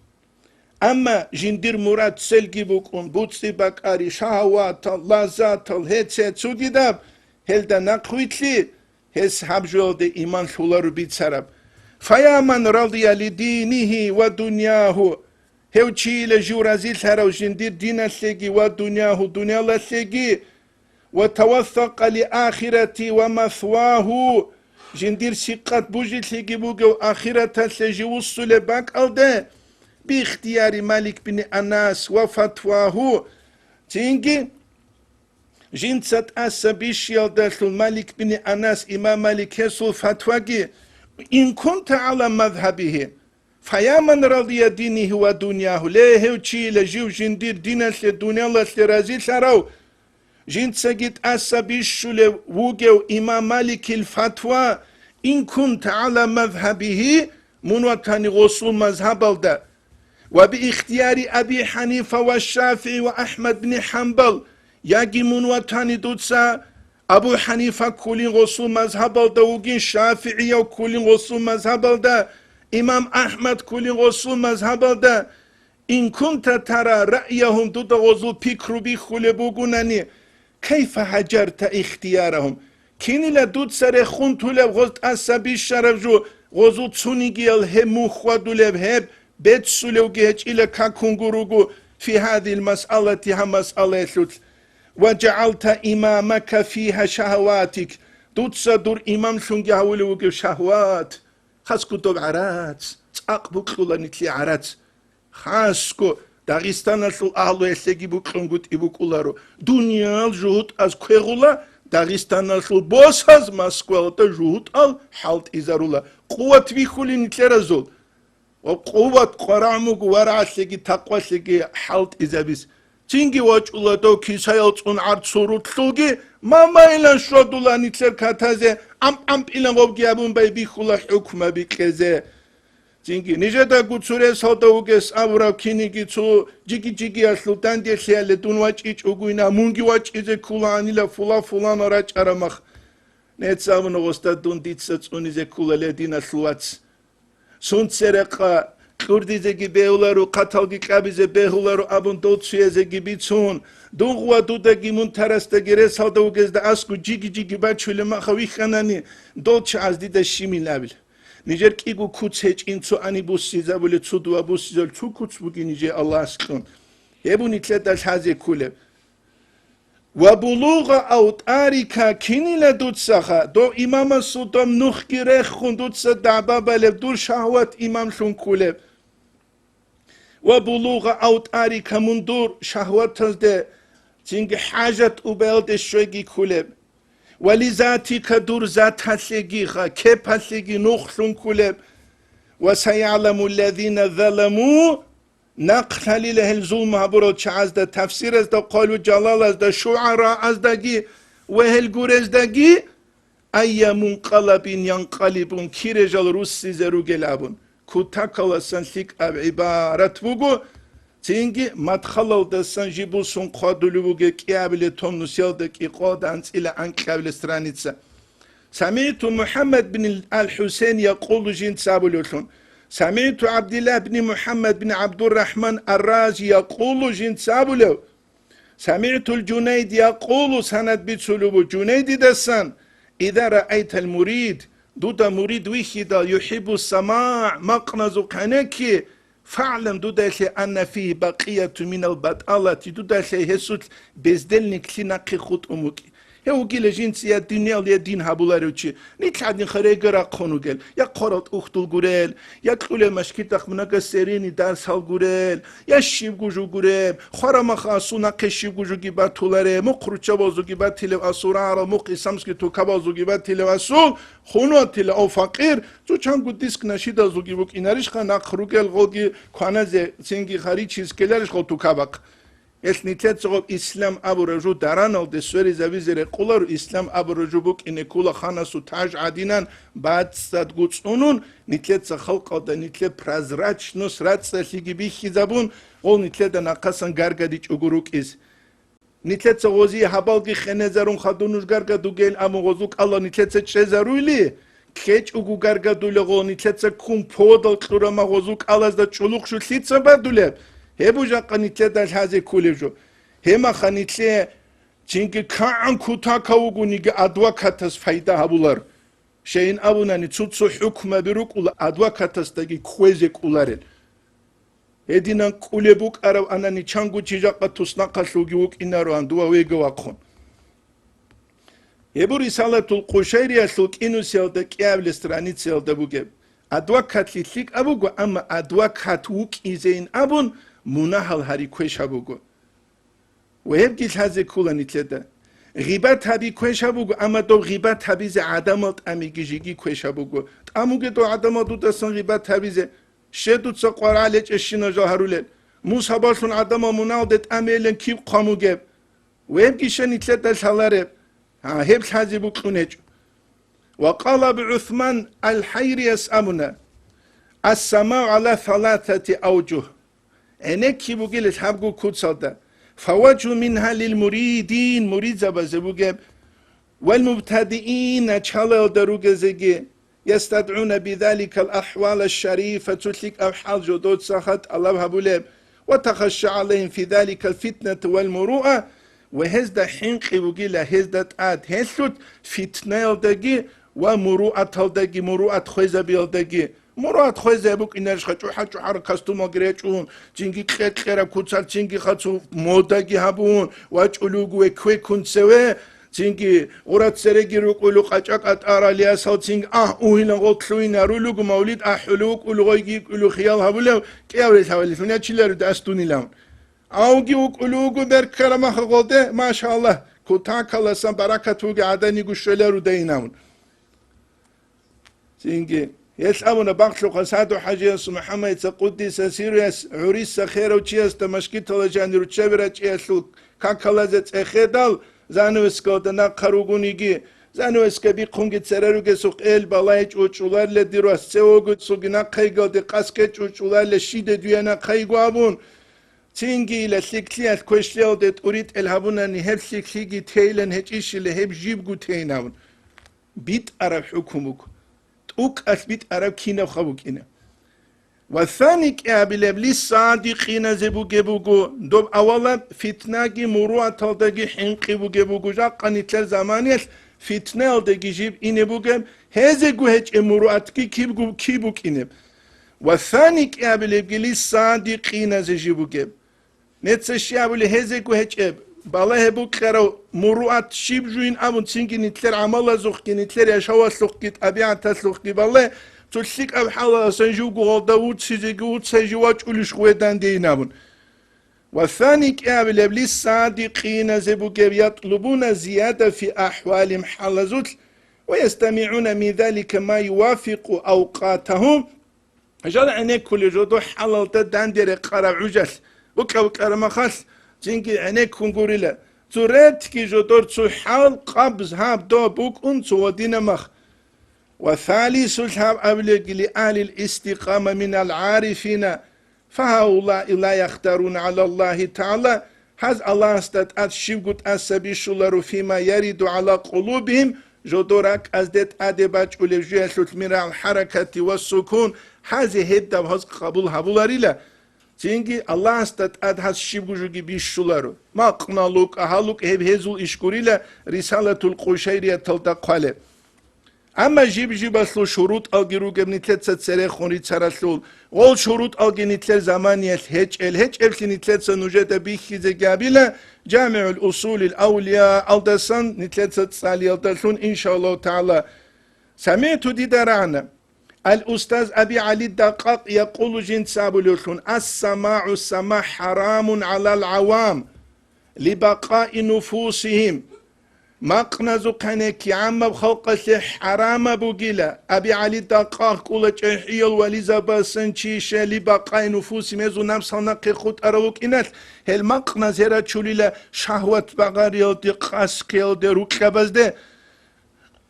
أما جندير مراد سلقي بكون بوتسي بكاري شهوات لذات الهتسات سوديداب هل دا نقويتلي هس حبجول دي إيمان شولارو بيت سرب فيا من رضي لدينه ودنياه هو تشي لجورازيل هراو جندير دين السيجي ودنياه دنيا السيجي وتوثق لآخرتي ومثواه جندير سيقات بوجي تلقي بوغو آخرة سيجي وصل باك أو ده باختيار مالك بن أناس وفتواه تينجي جنسات أسابيش يالدخل مالك بن أناس إمام مالك يسول فتواجي إن كنت على مذهبه فيا من رضي دينه ودنياه ليه وشي لجيو جندير دينس لدنيا الله سرازي سراو جنسات أسابيش لوجو إمام مالك الفتوى إن كنت على مذهبه منوتاني غصول مذهب الدا وباختيار أبي حنيفة والشافعي وأحمد بن حنبل يجي منوتاني دوتسا أبو حنيفة كلين غصول مذهب الدا وجين شافعي وكلين غصول مذهب الدا إمام أحمد كلين غصول مذهب الدا إن كنت ترى رأيهم دوت غصول بيكرو بيخول بوغوناني كيف هجرت اختيارهم كيني لدود سر خونتو لغزت أسابي الشرف جو غزو تسونيجيل هم مخوادولب هب بتسولو جيج إلى كاكونغوروغو في هذه المسألة هم مسألة ثلث وجعلت إمامك فيها شهواتك دوتصدر إمام شنجي هولوغو شهوات خاسكو توب عرات أقبو كلولا نتلي عرات خاسكو داغستان الشل أهلو يسيجي بوكرنغوت إبوكولارو دنيا الجهود أز كويغولا داغستان الشل بوس هز ماسكوالتا جهود حالت إزارولا قوة بيخولي نتلرزول وقوة قراموك ورعسيجي تقواسيجي حالت إزابيس تينجي واجولا دو كيسايلت اون عرض سورود لوغي ماما إلان شودولا نتلر كاتازي أم إلان غوبجي أبون باي بيخولا حكومة بيكيزي تينجي نجدا قد سوري صدوغيس أورا كينيجي تو جيجي أسلو داندي سيالي دون واجيج أغوينا مونجي واجيزي كولاني لا فلان راج أرامخ نتسامن غستاد دون ديتسات اونيزي كولا لدينا سلواتس سونت سرقا كرديزي بيولارو قتالجي قابيزي بيولارو أبون دوتسويزي بيتسون دون غوا دوداجي منترستاجي رسالدوغيز دا أسكو جيجي باتشولي ما خوي خاناني دوتش از ديدا شيمي لابل نيجر كيغو كوتس هيج انتو اني بوسيزا بولي تسودوا بوسيزا تو كوتس بوغي نيجي الله اسكون يبو نتلداش هازي كولب وبلوغ أوتاريكا كيني لدود سخا دو إمام السلطان نخكي رخون دود سدعبا بلب دور شهوات إمام شون كولب وبلوغ أوتاريكا من دور شهوات تزده تنج حاجة أبالد شويجي كولب ولذاتك دور ذات هسيجيخا كيب هسيجي نخشون كولب وسيعلم الذين ظلموا نقل له الظلم هبرو چاز ده تفسیر از ده قالو جلال از ده شعراء از دگی و هل از دگی ای منقلبین ینقلبون کی رجال روس سیزرو گلابون کتاکال سنسیک اب عبارت بگو تینگی مدخلال ده سنجیبو سن قادلو بگو کی ابل تونسیال ده کی قادنس الى انقبل استرانیتسا سمعت محمد بن الحسين يقول جين سابلوشون سمعت عبد الله بن محمد بن عبد الرحمن الرازي يقول جن سابلو سمعت الجنيد يقول سند بتسلوب جنيد دسان إذا رأيت المريد دودا مريد ويخدا يحب السماع مقنز قنكي فاعلم دودا أن فيه بقية من البطالة دودا هسوت بزدلنك لنقي خط أمك هوگی لجنسیت دنیا لی دین هبولارو چی نیتلادین خریگر اقونوگل یا قرات اختل گورل یا کل مشکل تخمناک سرینی درس هال گورل یا شیب گوجو گورل خورم خاصونا کشیب گوجو گیبات تولاره مقروچه بازو گیبات تیلو اسورا مقیسمس که تو کبازو گیبات تیلو اسول خونو تیلو او فقیر تو چند گود دیسک نشید ازو گیبوک اینارش خان خروگل گودی کاناز سینگی خری چیز کلرش خود تو کباق اسنیتت زغب اسلام ابو رجو درانال دسوری زویزر قولار اسلام ابو رجو بوک این کولا خانسو تاج عدینان بعد صد گوچ اونون نیتلت خلق دا نیتلت پرزراچ نصرت سلیگی بیخی زبون اول نیتلت ناقصن گرگدیچ اگروک از نیتلت غوزی حبالگی خنزرون خدونوش گرگدو گل امو غزوک الله نیتلت چه زرویلی کچ اگو گرگدو لغو نیتلت کم پودل کلورما غزوک الله از دا چلوک شو سیت سبدوله هبو جاقا نتلي داش هذه كوليجو هما خانتلي چنكي كان كوتا كاوغو نيجي ادوكاتس فايدا هبولار شين ابونا نتسو حكم بروك ولا ادوكاتس داغي كويزي كولارل هدينا كوليبوك ارو انا نيچانغو چيجاقا تسناقا شوغيوك انارو اندوا ويغو واقون هبو رسالة القشيرية سلك انو سيالدا كيابل استرانيت سيالدا بوغيب ادوكات ليك ابوغو اما ادوكات ووك ايزين ابون مناهل هاري كويش هبوغو وهبجيش هذه كولا نتلدا غيبات هبي كويش هبوغو اما دو غيبات هبي زي عدمات اميجي جيجي كويش هبوغو اموغي دو عدمات دو دستان غيبات هبي زي شدو تساقوار عليك اشينا جاهرولل موسى باشون عدما مناهل دت اميلن كيب قاموغيب وهبجيش نتلدا شالارب هبش هذه بوكونيج وقال بعثمان الحير يسأمنا السماع على ثلاثة أوجه انكي بوغيلش حبغو كوتسادا فوجه منها للمريدين مريد زبازبوغب والمبتدئين تشالو دروغزيجي يستدعون بذلك الأحوال الشريفة تلك أحوال جدود سخط الله هبولب وتخشى عليهم في ذلك الفتنة والمروءة وهزدا حنقي بوغيلا هزدا تاد هسلت فتنة دقي ومروءة هلدقي مروءة خوزة بيلدقي مروءة خوزة بوك إنرش خجو حجو حر كستوم أغريجون جنگي خيرا كوتسال جنگي خاتو مودقي هبون واجولوغو وكوي كنسوه جنگي غرات سرگي روكولو قاچاق اتارا لياسال جنگ اوهينا غوكلوين رولوغو موليد حلوك ولغويگي ولو خيال هبولو كياوري ثوالي فنيا چلر داستوني لون اوگي وكولوغو در كرما خغوده ما شاء الله كوتاكالسان بركاتوغي عدني گوشلرو ديناون جنگي يسألون بقشو قصادو حاجيس محمد قدس سيريس عريس خيرو تشيس تمشكيت لجان روتشبرا تشيسو كاكالازت اخيدال زانوسكو دنا قروغونيغي زانوسكا بي قونغي تسرروغي سوق ال بالاي چوچولار لديرو سيوغو سوغنا قيغو دي قاسكي چوچولار لشيد ديانا قيغوابون تينجي لسيكليات كوشليو دي توريت الهابونا ني هب سيكليغي تيلن هچيش لهب جيبغو تيناون بيت عرب حكومك اوك أثبت عرب كينا خبوكينا والثاني كابل للصادقين زبوغو دوب أولا فتناجي مروع تلدقي حنقي بوغو جاقا نتل زمانيس فتنة الدقي جيب إني بوغم هزيقو هج مروعتكي كيبوكينب والثاني كابل للصادقين زبوغو نتسشي أبو هزيقو هج بالا هبو كرو مروعات شيب جوين أبو تسينكي نتلر عمالا زوخكي نتلر يشاوا سوخكي طبيعة سوخكي بالا تلسيك أب حالا سنجوغو غالداود سيزيقود سيجواج أولوش خويدان دين أبو والثاني كابل للصادقين زبوكي يطلبون زيادة في أحوالهم حالزوت ويستمعون من ذلك ما يوافق أوقاتهم جال عنيك كل جدو حلال تدان دير قرع عجس وكا مخاص جنگي عنيك كنغوريلا تريد كي جدور تحال قبض هاب دو بوك انتو ودين مخ وثالث الهاب أبلغ لأهل الاستقامة من العارفين فهؤلاء لا يختارون على الله تعالى هز الله استطاعت شبكت أسبيشولر فيما يريد على قلوبهم جدورك أزدت أدباج ولجوه سلطمير الحركة والسكون هذه هدى وهز قبول هبولاريلا Çünkü Allah istedat has şibgucu gibi şuları. Ma qnaluk ahaluk hep hezul işkuriyle Risaletul Quşeyriye talta qale. Ama jib aslu şurut algiru gebnitlet tsere khoni tsarasul. Ol şurut algenitler zamaniyet hiç el sinitlet sanujete bihize gabile Cami'ul Usulil Awliya aldasan nitlet tsali aldasun inşallah taala. Sami'tu didarana الأستاذ أبي علي الدقاق يقول جنت سابلوثون السماع حرام على العوام لبقاء نفوسهم مقنزو كانك عم بخلق حرام بوغيلا أبي علي الدقاق قول جحيل وليزا بسنشيشة لبقاء نفوسهم يزو نمسا نقي خود أروك إنات هل مقنز هرا تشوليلا شهوة بغاريل دي قاسكيل دي روكابز دي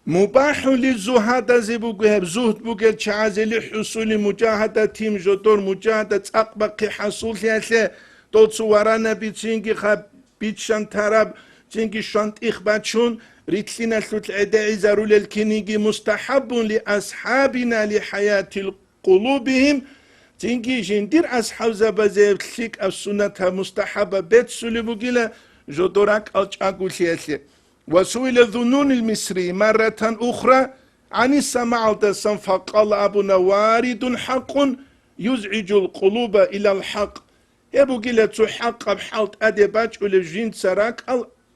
مباح للزهاد زبوغهب زهد بوغل شعازل حصول مجاهدة تيم جدور مجاهدة أقبق حصول ياسي دوتسو ورانا بيتشنجي خاب بيتشان تراب تشنجي شانت إخباتشون ريتلنا سلط العداء زارول الكنيجي مستحب لأصحابنا لحياة قلوبهم تشنجي جندير أصحاب زبازيب تلك السنة مستحبة بيت سولي بوغيلا جدورك ألجاقو سياسي وسئل الذنون المصري مرة أخرى عن السماع الدسم فقال أبونا وارد حق يزعج القلوب إلى الحق يبو قيلة حق بحالة أدباج ولجين سراك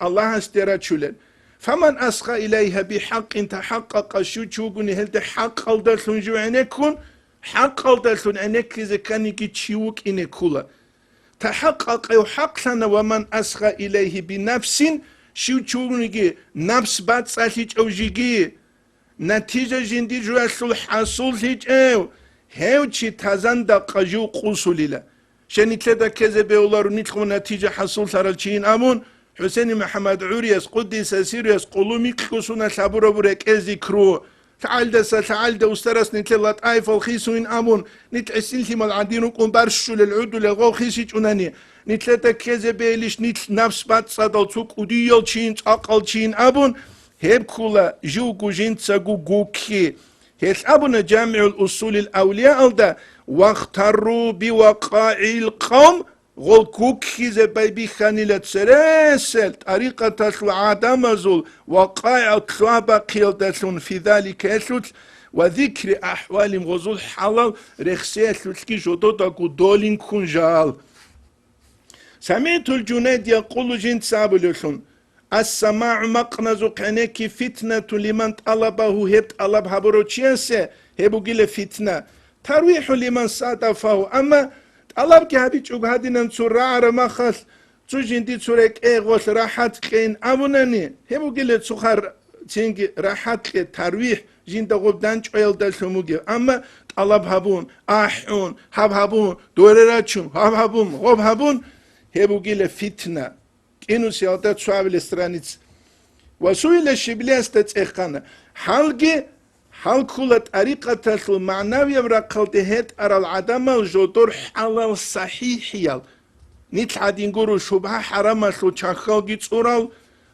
الله استراتشولن فمن أسخى إليها بحق تحقق شو تشوغني هل حق الدسون جو عنكون حق الدسون عنك إذا كان يكي تشيوك إنكولا تحقق حق سنة ومن أسخى إليه بنفس شو تشوفني نفس بعد ساليج أو جيجي نتيجة جندي جو أصل حصول هيج أو هيوشي تزند قجو قصوليلا شني تلدا كذا بيولار ونيتخو نتيجة حصول سرالشين أمون حسين محمد عوريس قدس سيريس قلومي كوسونا سابورا بوريك ذكرو تعال دا استرس نتلات ايفل خيسوين أمون نتعسين ثم العدين وكون برشو للعدو لغو خيسيج أناني نتلتا كذا بيليش نتل نفس بات صدال توك وديال چين أقل چين أبون هيب كولا جوكو جنساقو قوكي هيس أبون جامع الأصول الأولياء دا واختروا بوقاع القوم غول كوكيزة بايبي خانيلة سرسل طريقة عدم زول وقائع كلابا قيلدسون في ذلك يسوت وذكر أحوال غزول حلال رخصي يسوتكي جدودا دولين كونجال. سمعت الجنيد يقول جنت سابلسون السماع مقنز قنك فتنة لمن طلبه هبت طلب هبروتشيسة هبو جيل فتنة ترويح لمن صادفه أما طلب كهبي تشوك هادي ننصر رعر مخص تجين دي تسورك غوش راحت كين أبوناني هبو جيل تسخر تنجي راحت كي ترويح جين دغوب دانش أيل دلسموجي أما طلب هبون أحون هبون دورراتشون هبون غوب هبون هبو جيل فتنة إنو سيالتات سوابل سترانيتس وسويل الشبليس تتسيخانا حال كل طريقة المعنوية مرقلتي هيت أرى العدم الجدور حلال صحيح يال نتعدين قرو شبه حرام سو چاخال جيت أورال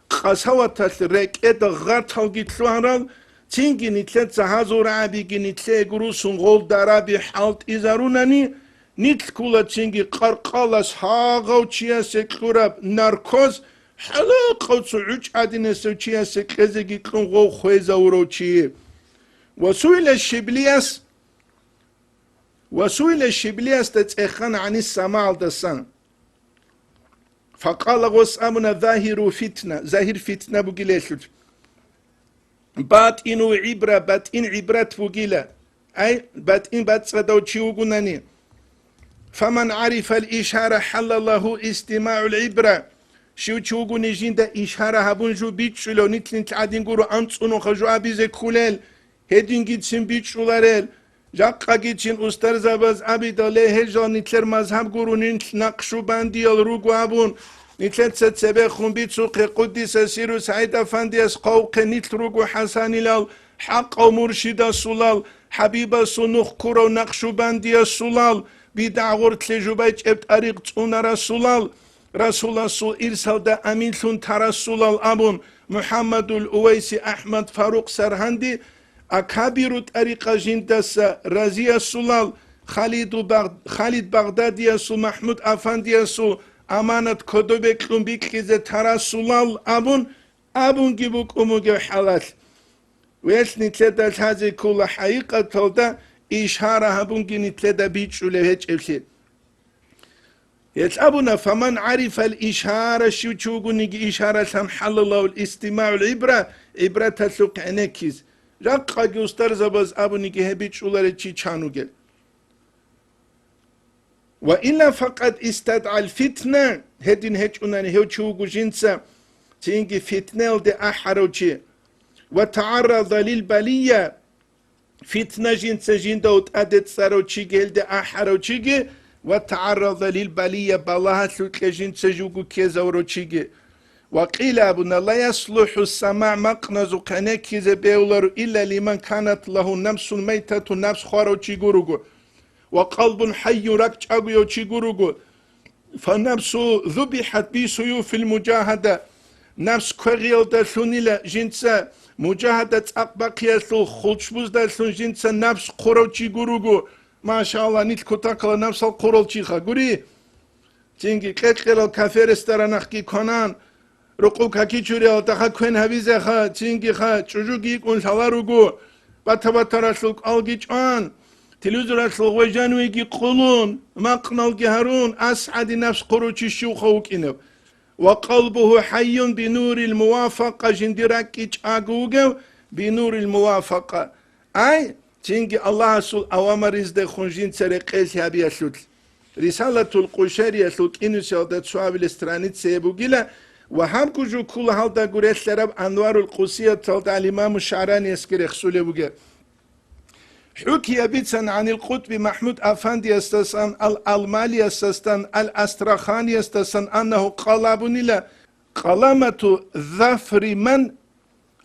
قصوة تسرق إد غرطال جيت سوارال تنجي نتلت زهازو رعبي جي نتلي قرو سنغول دارابي حالت إزاروناني نيت كولا تشينجي قرقالس هاغو تشيا سكوراب ناركوز حلاقو تسعوش عدين سوچيا سكزيجي كنغو خويزا وروچي وسويل الشبلياس تتأخن عن السماع دسان فقال غسامنا ظاهر فتنة بقليسوت بات إنو عبرة بقلا أي بات صدو تشيوغناني فمن عرف الإشارة حل الله استماع العبرة شو تشوغو نجين دا إشارة هبون جو بيتشلو نتلين تعدين قرو أنصنو خجو أبيزي كوليل هدين جيتسين بيتشولاريل جاقا جيتسين أستر زباز أبي دالي هجو نتلر مذهب قرو نقشو باندي الروغو أبون نتلر تسبه خون بيتسوق قدس سيرو سعيد أفانديس قوق نتلروغو حساني لال حق ومرشد سلال حبيب سنوخ كورو نقشو باندي سلال بدعور تلجوبايج ابت أريق تون رسولال رسول سول إرسال دا أمين ثون ترسولال أبون محمد الأويسي أحمد فاروق سرهندي أكابير طريقة جندس رزي سلال خالد بغدادي سو محمود أفندي سو أمانة كدوبك لنبيك كيزة ترسولال أبون جيبوك أموغي حالات ويسني تلدال هذه كل حقيقة تلدا إشارة هبونجي نتلدا بيتشو لهج إفسي يتأبونا فمن عرف الإشارة شو تشوغو نيجي إشارة سنحل الله الاستماع العبرة عبرة تسوق عنكيز رقا جوستر زباز أبو نيجي هبيتشو لرچي چانوغل وإلا فقد استدعى الفتنة هدين هج أناني هو تشوغو جنسا تينجي فتنة لدي أحروشي وتعرض للبلية فتنة جنس جندوت أدت سروچي جلد أحروچي وتعرض للبلية بلاها سوك جنس جوجو كيزوروچي وقيل أبونا لا يصلح السماع مقنز قناكيز بيولر إلا لمن كانت له نفس ميتة نفس خاروچي جوروغو وقلب حي ركچاغيوچي جوروغو فنفس ذبحت بسيوف المجاهدة نفس كغيل دسونيلا جنسا مجاهدة أقبقية سو خلشبوز دسون جنسا نفس قروچي جوروغو ما شاء الله نيت كتاكلا نفس القرولچي خا غوري تينجي قيقيل كافير استرانخكي كونان رقو كاكي چوري التخا كوين هبيزه خا تينجي خا چوجوگي كون شالاروغو باتباتراشلوك الگيچان تلوزراشلوك وجانويگي قولون مقنالگي هارون أسعد نفس قروچي شوخوك إنو وقلبه حي بنور الموافقة جندراكيش أغوغو بنور الموافقة أي تنجي الله سول أوامر إزده خنجين سرقيس هابي أسود رسالة القشري أسود إنو سيادة سواب الاسترانيت سيبوغيلا وهم كجو كل هالدا قريت لرب أنوار القوسية تلد على الإمام الشعراني يسكر يخسولي بوغير حكي بيتسن عن القطب محمود أفندي استسان الألمالي استسان الأسترخاني استسان أنه قلبني لا قلمة ظفر من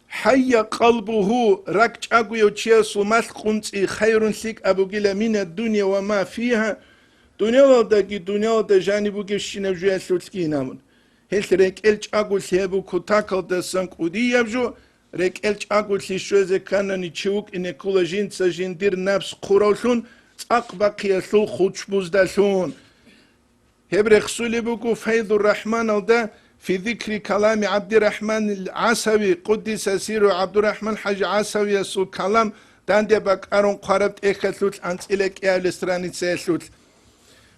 حي قلبه ركج أقوي وشيس ومسقنسي خير سيك أبو جيلا من الدنيا وما فيها دنيا لدى دنيا لدى جانبو جيشينا جوية سلسكي نامون هل ريك إلج أقول سيبو كتاكل دسان قودي يبجو ريك إلج أقول سيشوزي كان نيشوك إن كل جنس جندير نفس قروسون أقبقي سو خوش بوزدسون هبرخ سولبوكو فيض الرحمن الدا في ذكر كلام عبد الرحمن العسوي قدس سيره عبد الرحمن حاج عسوي يسو كلام داندي بكارون قربت اخلوت انتلك اهل سيسلوت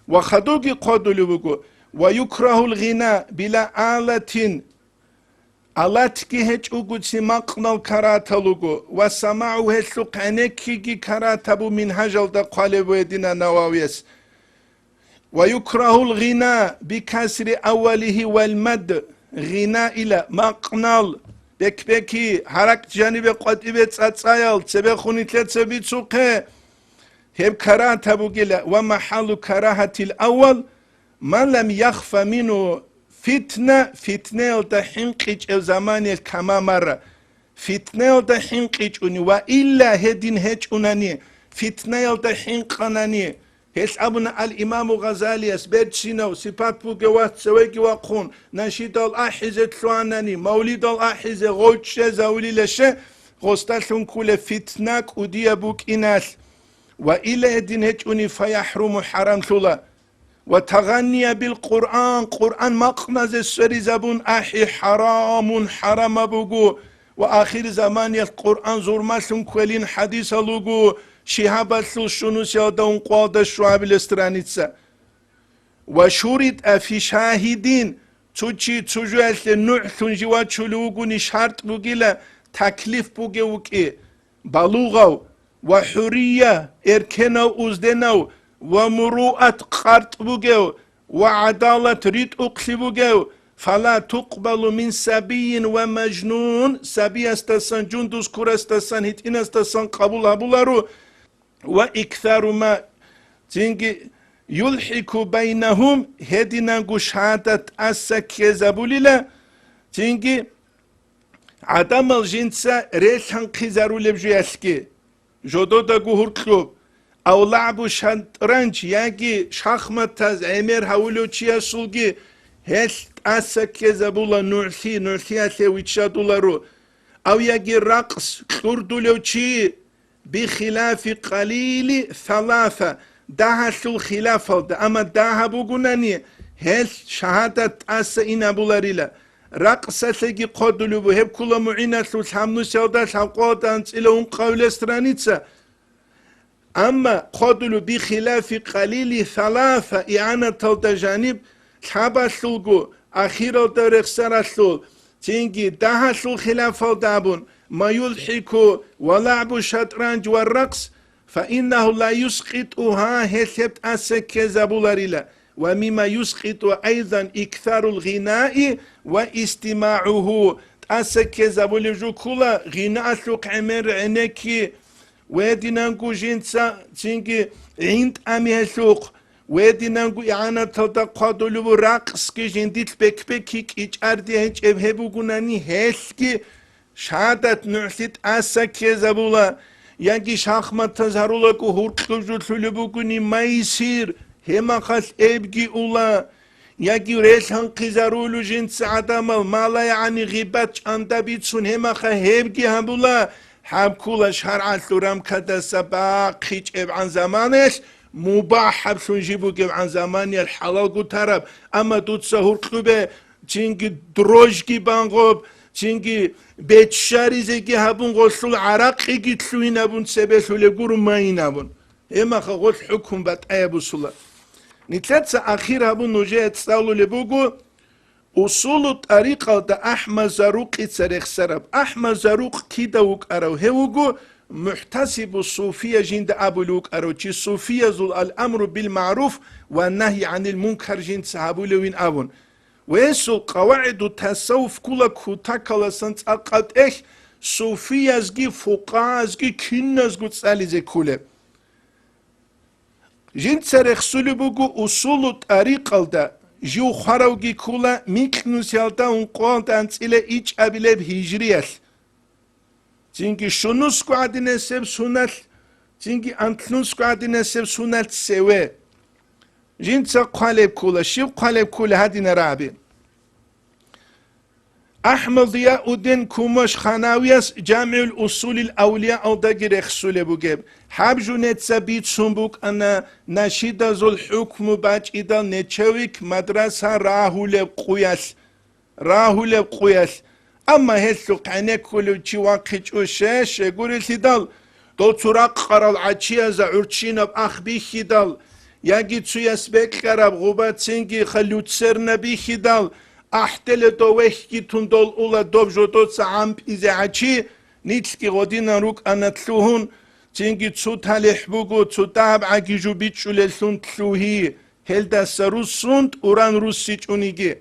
وخدوغي قدلوكو ويكره الغناء بلا آلة آلاتكي هج اوغوتي مقنال كراتلوكو وسماعو هسلو قنكيكي كراتبو من هجل دا قالبو يدنا نواويس ويكره الغناء بكسر أوله والمد غناء إلى مقنال بكبكي حرك جانب قطبة تسايل تبخوني تلتبي تسوقه هب كراهة بوغيلا ومحل كراهة الأول ما لم يخفى منه فتنة الدحنقج أو زمان كما مرة فتنة الدحنقج وإلا هدين هج أناني فتنة الدحنقناني هس أبنا الإمام غزالي أسبرت سينو سيبات بوغوات سويكي وقون نشيد الأحزة تلواناني مولد الأحزة غوتشة زولي لشة غستالهم كل فتناك وديا بوك إناس وإلا هدين هجوني فيحرم حرام ثلا وتغني بالقرآن قرآن مقنز السري زبون أحي حرام بوغو وآخر زمان القرآن زورماسون كولين حديث لوغو شهابة شنو سيادون قواد الشعب الاسترانيتسا وشورت في شاهدين تجي تجوال النوع تنجوات شلوغو شرط بوغيلا تكليف بوغيوكي بلوغو وحرية إركنو أزدنو ومروءة قرط بوغيو وعدالة ريت أقسي بوغيو فلا تقبل من سبي ومجنون سبي استسان جندوس كور استسان هتين استسان قبول هبولارو وإكثار ما تنجي يلحق بينهم هدنا شهادة أسكيزابوليلا تنجي عدم الجنسة ريسان قزارو لبجيسكي جودو دا جوهر كلوب أو لعبو شطرنج ياجي شخمة عمر هولو تشيا سولجي هل أسكيزابولا نورثي أسويتشا دولارو أو ياجي رقص كردو لو تشي بخلاف قليل ثلاثة daha sul hilafaldı ama daha bugünani her şahadat asa inabularıyla raqsasegi qodulu hep kula muinatul hamnu sevda savqodan ilun qavle stranica ama qodulu bi khilafi qalili thalatha i'anatul dajanib tabasulgu akhirul darixsarasul tingi daha sul hilafaldı abun ما يلحق ولعب الشطرنج والرقص فإنه لا يسقطها هثبت أسكزابولاريلا ومما يسقط أيضا إكثار الغناء واستماعه أسكزابوليجو كلا غناء سوق عمر عنكي ودينانكو جنسا تنجي عند أمي سوق ودينانكو إعانة تلتقادلو رقص كي جنديت بكبكيك إجاردي هنج إبهبو غناني هسكي شهادت نعثت أسكزابولا يجي شخمة تزهرولك وهرقلجو تلبوكني ما يصير هما خاص ابجي اولا يجي ريسان قزارولو جنس عدمال ما لا يعني غيبات اندا بيتسون هما خا هبجي هبولا حبكولا شرع الثرام كدا سباق خيج اب عن زمانش مباح حبسون جيبوك اب عن زماني الحلال قو ترب اما دوت سهور قلوبة چنگي دروجكي بانغوب چنگي بيتشاريزكي هبون غسل عراقي جتلوين هبون سبسولي قرو ماين هبون اما خغوث حكم بات ايابو صلا نتلاتسا اخير هبون نجاة تستاولو لبوغو اصول الطريقة دا احمد زاروق اتساريخ سرب احمد زاروق كيدا وك ارو هوغو محتسب الصوفية جند ابو لوك ارو چي صوفية زول الامر بالمعروف والنهي عن المنكر جند صحابو لوين ابون ويسو قواعد التصوف كلا كوتاكالا سنت اقاد اخ صوفية ازگي فقاء ازگي كين ازگو تساليزي كوله جنت سرخ سلبوغو اصول الطريقة دا جو خاروغي كولا ميكنوسيالتا انقوان تانسيلة ايج ابيلب هجريال چنگي شنوس كو عدنا سب سنال چنگي انتنوس كو عدنا سب سنال سوه جنت قالب كولا شيب قالب كولا هادي نرابي أحمد ضياء الدين كومش خاناويس جامع الأصول الأولياء أو دقير يخسول بوجب حابجو نتسبيت سنبوك أنا نشيد ذو الحكم باج إدال نتشويك مدرسة راهو لبقوياس أما هسو قعنك كلو تشواقج وشاش يقول الهدال دول تراق قرال عشيا زعورتشينا بأخبيخي دال ياجي تسوياس بك قراب غوبات سنجي خلوت سرنا بيخي دال أحتل دووحكي تندول أولا دوب جودوت سعام إذا عشي نيتسكي غدينا روك أنا تلوهن تنجي تسو تالحبوغو تسو تاب عجيجو بيتشو لسون تلوهي هل دا سروس سوند أوران روسيج أونيجي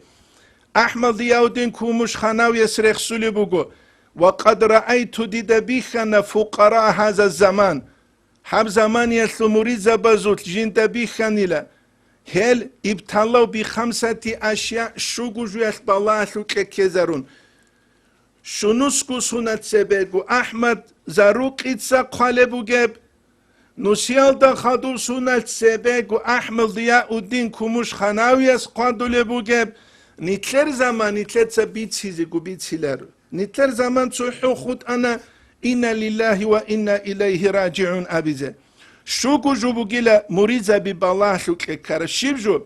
أحمد ضياء الدين كومش خاناو يسرخ سولي بوغو وقد رأيت ديدا بيخنا فقراء هذا الزمان حب زمان يسلو مريزة بزوت جين بيخانيلا هل ابتلوا بخمسة أشياء شوغو جويس بالله سوكي كيزارون شنوسكو سنة سبيغو أحمد زاروك إتسا قالبو جيب نسيال دا خادو سنة سبيغو أحمد ضياء الدين كومش خاناو يس قادو لبو جيب نتلر زمان نتلر تبيت سيزيقو بيت سيلر نتلر زمان تسوحو خود أنا إنا لله وإنا إليه راجعون أبيزي شوكو جوبو جيلا مريزة ببالله شوكي كارشيب جو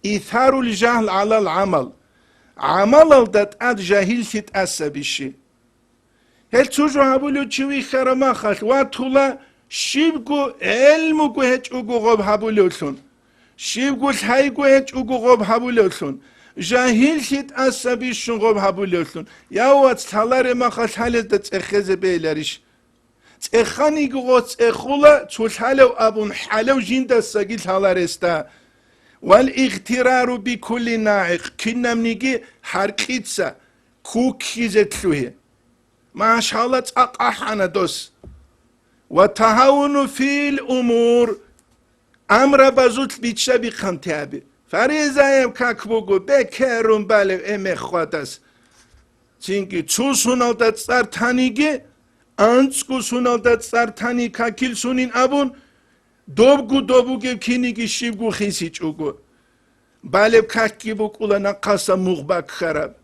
إثار الجهل على العمل عمل الدات أد جاهل سيت أسابيشي هل توجو هابولو تشوي خرما خاش واتولا شيبكو علمكو هجوكو غوب هابولو سون شيبكو سايكو هجوكو غوب هابولو سون جاهل سيت أسابيشون غوب هابولو سون ياوات سالاري ما خاش حالة تتخذ بيلاريش تخاني غوت اخولا تولحالو ابون حالو جيندا ساقيل هالارستا والاغترار بكل ناعق كنا منيجي حركيتسا كوكي زتلوه ما شاء الله تقاحنا دوس وتهاون في الامور امر بزوت بيتشا بخمتابي فريزا يمكاك بوغو بكرون بالي امي خواتس چينكي تسوسونال تتصار تانيجي أنسكو سونالدات سارتاني كاكيل سونين أبون دوبو كينيكي شيبغو خيسيج أوغو بالب كاكي بوك أولا نقاسا مغباك خراب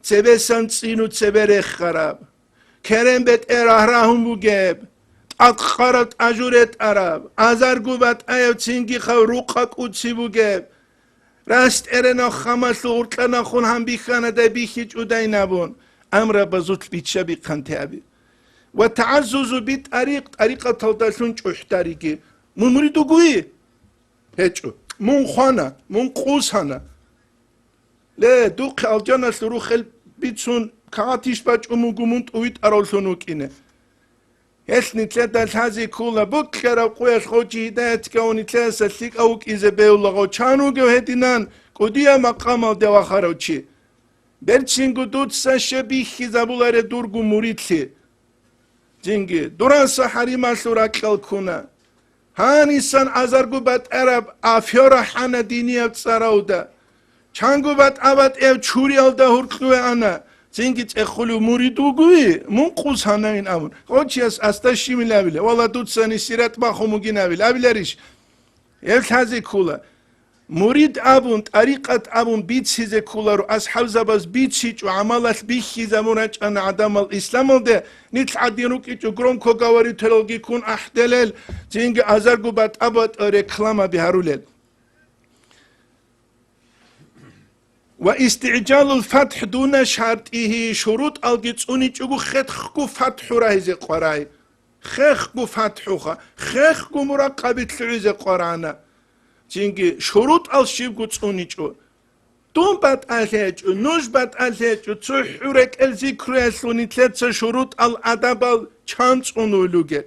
تبسان تسينو تبريخ خراب كرم بيت راهم بوغيب أقخارت أجورت عرب أزارگو بات أيو تسينكي خو روقاك أوتسي بوغيب راست ارنا خمس لغرطلنا خون هم بيخانه دا بيخيج أوداي نابون أمر بزوت بيتشا بيقانتي وتعزز طريقة تلدسون چوحتاريكي من مريدو قوي هيچو من خوانا من قوسانا لا دوق الجنة سروخ البيتسون كاتيش باج أموغمونت اويت أرولسونوك إنه هسني تلاتة هذه كولا بكرة قويش خوشي هدايتك ونتلا سلسيك أوك إذا بيولا غو چانوغو هدينان قديا مقام الدوا خاروشي برچينگو دوت ساشبيخي زابولار دورگو مريدلي جنگي دراسة حريمة سوراك الكونا هانيسان ازارگو بات عرب افيارا حانا دينية بسراودا چانگو بات عباد ايو چوري الدا هرقوه انا جنگي تخلو مريدوگوي من قوس هانا این امون خوچي استاشي ملابله والله دوت ساني سيرات باخو مگي نابله ابلاريش يلت هذه كولا مريد أبون طريقة أبون بيت سيزة كولارو أصحاب زباز بيت سيج وعمالات بيخي زموناج أنا عدم الإسلام ده نتلع دينوك إيجو گروم كوغاوري تلوغي كون أحدلل جنگ أزارگو بات أبات ريكلاما بهارولل واستعجال الفتح دون شرطه شروط الجتسوني جوغو خخكو فتح راهزي قراي خخكو فتحوخا خخكو مراقبة لعزي قرانا چینگی شروط الشيب قدس اونيچو دون بات الهيچو نوش بات الهيچو تو حرك الذكر يسوني تلت شروط الادب الچانس اونولوگه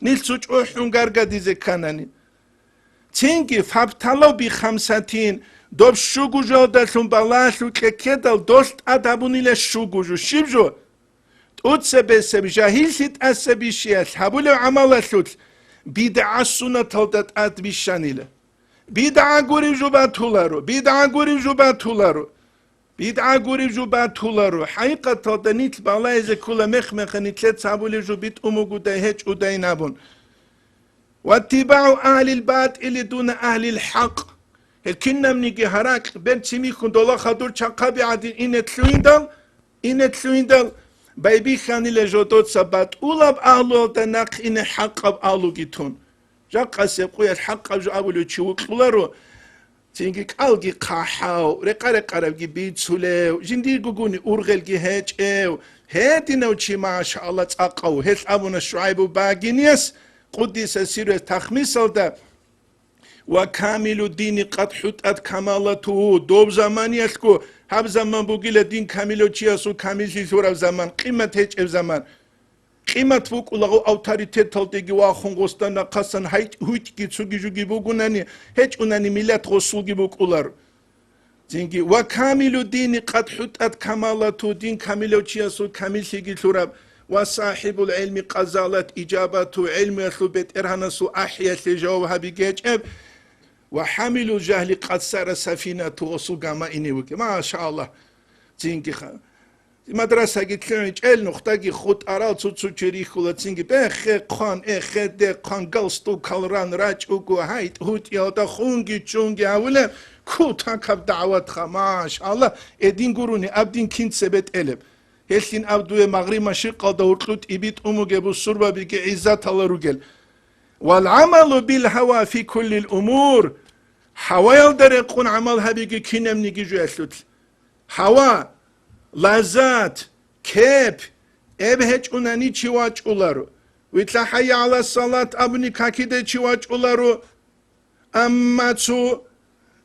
نيلسوچ او حونگارگا ديزه كاناني چینگی فابتالو بي خمساتين دوب شوگوجو دلسون بالاشو که كدل دوست ادبوني لشوگوجو شيبجو اوتسه بسبي جاهل سيت اسبي شياس حبول عمالشوت بيدع سنة تلدت ادبي شانيله بدعة غوري جوباتولارو بدعة غوري جوباتولارو حقيقة تدنيت بالله إذا كل مخ نتلت سابولي جوبيت أموغو دايهج وداينابون واتباع أهل الباطل دون أهل الحق الكنا منيجي هراك بنتي ميكون دولا خدور شاقابي عدين إن تلوين دال ინეთლუინდალ ბაიბი ხანილე ჟოტოთ საბატ ულაბ ალო და ნახინე ჰაყაბ ალუ გითუნ ჟაყასე ყუიას ჰაყაბ ჟაბულუ ჩუყლარო წინგი კალგი ყაჰაუ რეყარეყარებგი ბიცულევ ჟინდი გუგუნი ურღელგი ჰეჭევ ჰედინო ჩი მაშაალლა წაყავ ჰეს აბუნა შუაიბუ ბაგინიას ყუდისა სირეს თახმისალდა وكامل الدين قد حطت كمالته دوب زماني اسكو هب زمان بوغيل الدين كاملو چياسو كامل سورا زمان قيمت هيچ زمان قيمت فوق لغو اوتوريتيت تلدگي واخون غوستان قسن هيچ هوچ گي چوگي جوگي بوغوناني هيچ اوناني ملت رسولگي بوقولار زينگي وكامل الدين قد حطت كمالته دين كاملو چياسو كامل سيگي سورا وصاحب العلم قزالت اجابته علم يثبت ارهنسو احيا سجاوها بيجيب وحامل الجهل قد سار سفينة وصوغاما إنيوك ما شاء الله تينكي مدرسة جتلين جل نختاجي خود أراد سوتسو تريخولا تينكي بخي قان إخي دي قان قلستو كالران راج أوكو هايت هوت يوتا خونجي تشونجي أولا كو تاكب دعواتها ما شاء الله إدين قروني أبدين كنت سبت إلب هلسين أبدو مغري مشيق دورتلوت إبيت أمو جبو السربة بيكي عزات الله رجل والعمل بالهوى في كل الأمور حوال درقون عملها بيجي كينم نيجي جوالوت هوا لذات كيب ابهج اوناني چواج اولارو ويتلا حي على الصلاة ابني كاكيده چواج اولارو اما تو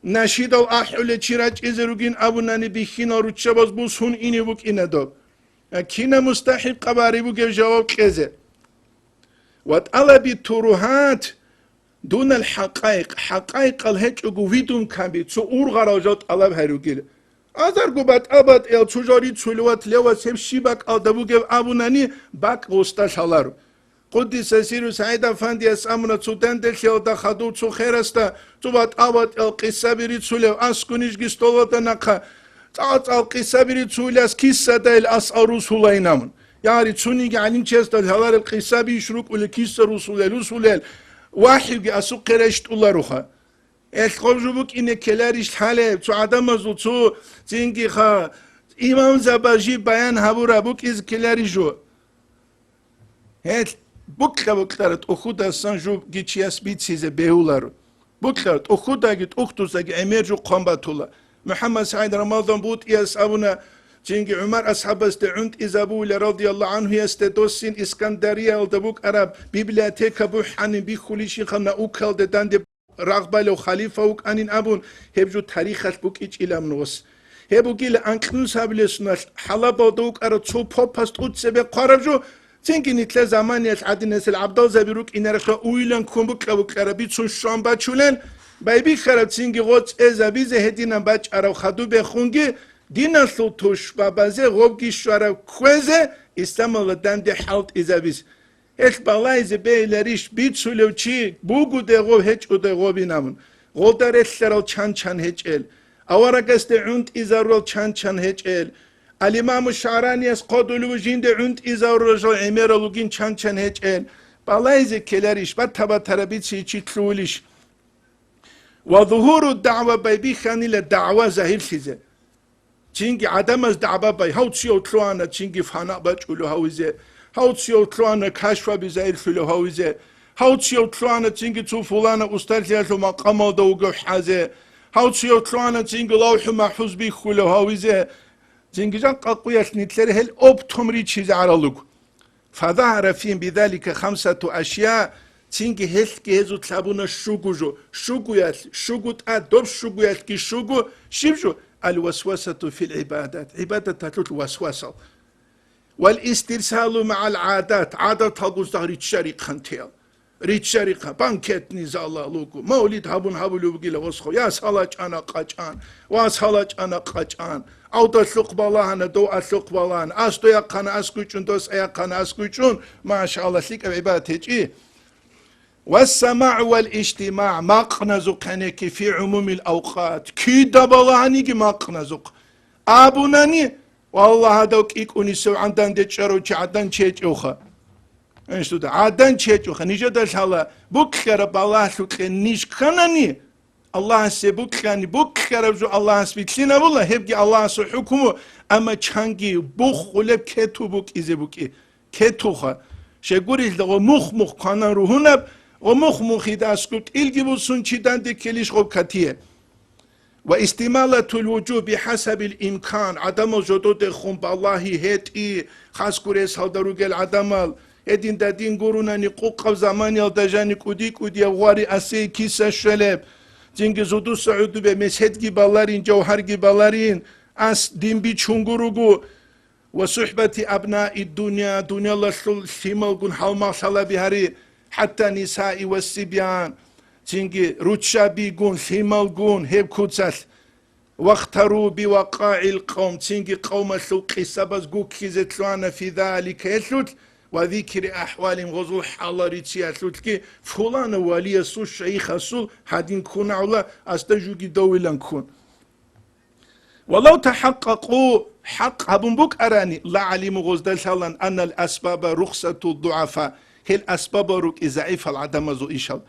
نشيد الاحول چراج ازروگين ابوناني بيخينا رو چباز بوسون اینی بوك اینه دو كينا مستحق قباري بوك جواب كذا وطلب التروهات دون الحقائق حقائق الهج وجودهم كبير سو أورغراجات الله هيروجيل أذر قبات أبد إل تجاري تلوات لوا سب شبك أدبوج أبوناني باك غوستاش هلارو قدس سيرو سعيد فاندي أسامنا تودن دلشيل دخدو تو خيرستا تبات أبد إل قصة بري تلو أسكونيش جستولة نقا تعط القصة بري تلو كيسة دل أسأل رسولينامن يعني توني قاعدين تشستل هلار القصة بيشروك ولا كيسة رسول واحد أسوق قرشت الله روحه الخوف جبوك إن كلاريش حاله تو عدم زو تو زينجي خا إمام زباجي بيان هبورا بوك إز كلاري جو هات بوكلارت أخودا سانجو جيتشياس بيت سيزه بيولار بوكلارت أخودا جيت أختوسا أميرجو قنباتولا محمد سعيد رمضان بوت إياس أبونا زينجي عمر أصحاب استعند إزابول رضي الله عنه يستدوسين إسكندرية الدبوك عرب بيبلياتيكا بوحانين بيخوليشي خمنا أوكال دان دي رغبة لو خليفة وك أنين أبون هبجو تاريخ بوك إيش إلام نوس هبو جيل أنكنوس هبلسناش حلبا دوك أرى تو بوباست قد سبق قربجو زينجي نتلا زمان يسعد الناس العبدال زبيروك إن رخلا أويلان كومبوك لبوك عربي تسون شام باتشولن بايبي خرب زينجي غوت إزابيزة هدينا باج أرى خدو بخونجي دينا سلطوش بابازه غوبگی شوارا کوزه استعمال دنده حالت ازابیز اش بالایز بیلریش بیت سولو چی بوگو ده غوب هچ او ده غوبی نمون غول در اسلرال چان هچ ال اوارگست عند ازارول چان هچ ال الامام الشعراني از قدولو جند عند ازارول جو امرالوگین چان هچ ال بالایز کلریش بعد تبا تربیت چی تلولیش و ظهور الدعوه بیبی خانی لدعوه ظاهر شیزه چینگی عدم از دعوه بای هاوتسیو تلوانا چینگی فانا بچولو هاویزه هاوتسیو تلوانا کشفا بزایل فلو هاویزه هاوتسیو تلوانا چینگی تو فلانا استرزیاشو مقام دوگو حازه هاوتسیو تلوانا چینگی لوح محفوظ بی خلو هاویزه چینگی جان قاقویاش نیتلره هل اوبتومری چیز عرالوگو فظهر فيهم بذلك 5 أشياء چینگی هل که هزو تلابونا شوگو جو شوگویاش شوگوت ادوب شوگویاش کی شوگو شیبجو الوسوسة في العبادات عبادة تتلو الوسوسة والاسترسال مع العادات عادة تلقوز ده ريت شريق خانتيال ريت شريق بانكت نزالا لوكو مولد هابون هابولو بگيلا وسخو يا سالاج أنا قاچان واسالاج أنا قاچان أو تسلق بالان دو أسلق بالان أستو يقان أسكوچون دوس يقان أسكوچون ما شاء الله سيك عبادة هيجي والسماع والاجتماع مقنزق هناك في عموم الأوقات كي دبلاني مقنزق أبوناني والله هذاك يكون يسوي عندن دشرو عندن شيء أخا إيش تود عندن شيء أخا نيجي ده شالا بكرة بالله سوك نيش خناني Allah se bukhani bukharavju Allah spitlina bulla hebgi Allah su hukumu ama changi bukh uleb ketu buk izebuki ketuha şeguril de o muh kana ruhunab o muh hidaskut ilgi bulsun çidan de keliş o katiye ve istimalatul vucu bihasabil imkan adam jodo de khum ballahi heti khaskure saldarugel adamal edin dadin gurunani quqav zaman yaldajani kudi wari ase kisa şeleb Çünkü zudu Saudu ve mezhed gibaların, cevher gibaların, as dimbi çungurugu ve suhbeti abnai dünya, dünyalar simalgun halma salabihari, hatta nisai ve sibyan. Çünkü rutşabi gun, simalgun, hep kutsas. واختروا بوقاع القوم تنجي قوم سوق سبز قوك كيزتلوانا في ذلك يسلت وذكر أحوالهم غزو حالاريتي يسلت كي فلان ولي سو شيخ سو هادين كون علا استجوكي دويلان كون ولو تحققوا حق هبون بوك أراني لا علم غزدل سالان أن الأسباب رخصة الضعفاء هي الأسباب رك إزعيف العدم زو إشال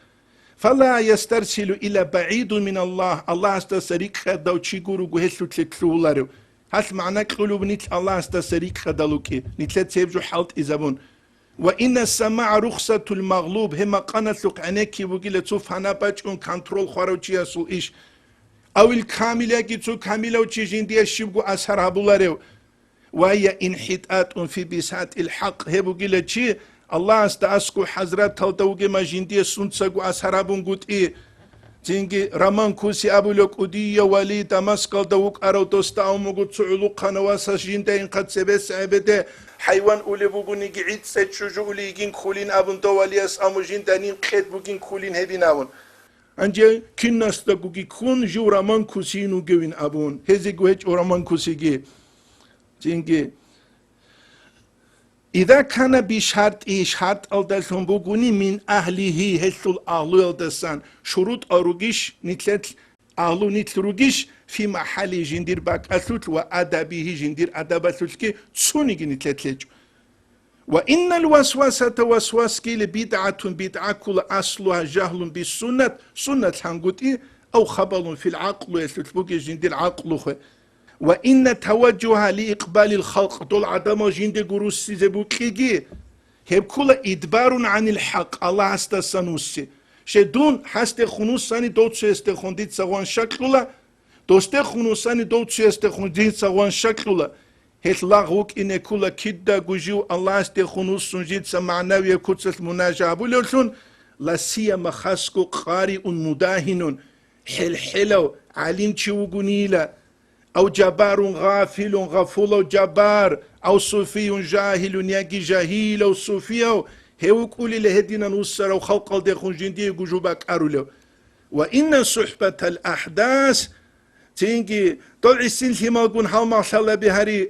فلا يسترسل إلى بعيد من الله الله استسريك خداو تشيغورو غهسلو تلتلولارو هاس معنى قلوب نيت الله استسريك خدالوكي نيتلت سيبجو حالت إزابون وإن السماع رخصة المغلوب هما قنسلوك عنيكي وقيلة توف هنا باجون كنترول خواروچي يسو إيش أو الكاملة جيتو كاملة وچيجين دي الشبقو أسهر هبولارو وهي انحطاط في بساط الحق هبو قيلة چي Allah asku hazrat tavdavuge majindiye suntsagu asharabun guti Zingi raman kusi abulok udiya wali damaskal davuk araw dosta amugu tsu'ulu qanawasa jinda inqat sebes ebede hayvan ule buguni gi'it se çocuğu ule igin kulin abun dovaliyas amu jindanin qed bugin kulin hebin avun Anje kinnas da gugi kun ju raman kusinu gewin abun hezi guheç o raman kusigi Zingi إذا كان بشرط شرط ألدسون بقولي من أهله هسول أهلو ألدسان شروط أروجيش نتلت أهلو نتلروجيش في محل جندير باك أسوت وأدبه جندير أدب أسوت كي تسونيجي نتلتلج وإن الوسوسة وسواس كي بدعة كل أصلها جهل بالسنة سنة هنقولي أو خبل في العقل يسوت بوجي جندير عقله وإن توجهها لإقبال الخلق دول عدم جند جروس زبوكيجي هب كل إدبار عن الحق الله استسنوسي شدون حست خنوساني دوت استخنديت سوان شكلولا دوست خنوساني دوت استخنديت سوان شكلولا هت لاغوك إن كل كده جوجو الله استخنوس سنجيت سمعناوي كتس المناجعة بولون لا سيما خاسكو قارئ مداهن حلو علم تشوغونيلا أو جبار غافل غفول جبار أو صوفي جاهل يجي جاهل أو صوفي أو هو كل لهدينا نصر أو خلق الدخون جندي جوجبك أرولو وإن صحبة الأحداث تيجي طلع السن ما يكون حال صلى بهاري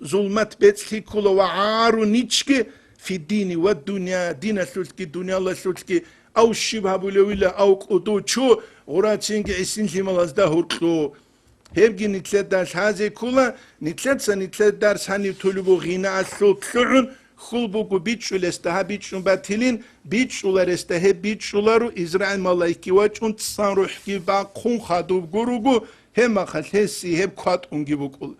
ظلمة بيتسي كل وعار نيتشكي في الدين والدنيا دين سلسكي دنيا الله سلسكي أو الشبه بلويلا أو قدو شو غرا تيجي السن ما لازده هرقلو هبجي نتلت درس هذه كلها نتلت درس هني طلبو غينا السلطلعون خلبوكو بيتشو لستها بيتشو باتلين بيتشو لرسته بيتشو إزرائيل ملايكي واجون تسان روحكي باقون خادوب گروگو هما خلسي هب قات انجي بكل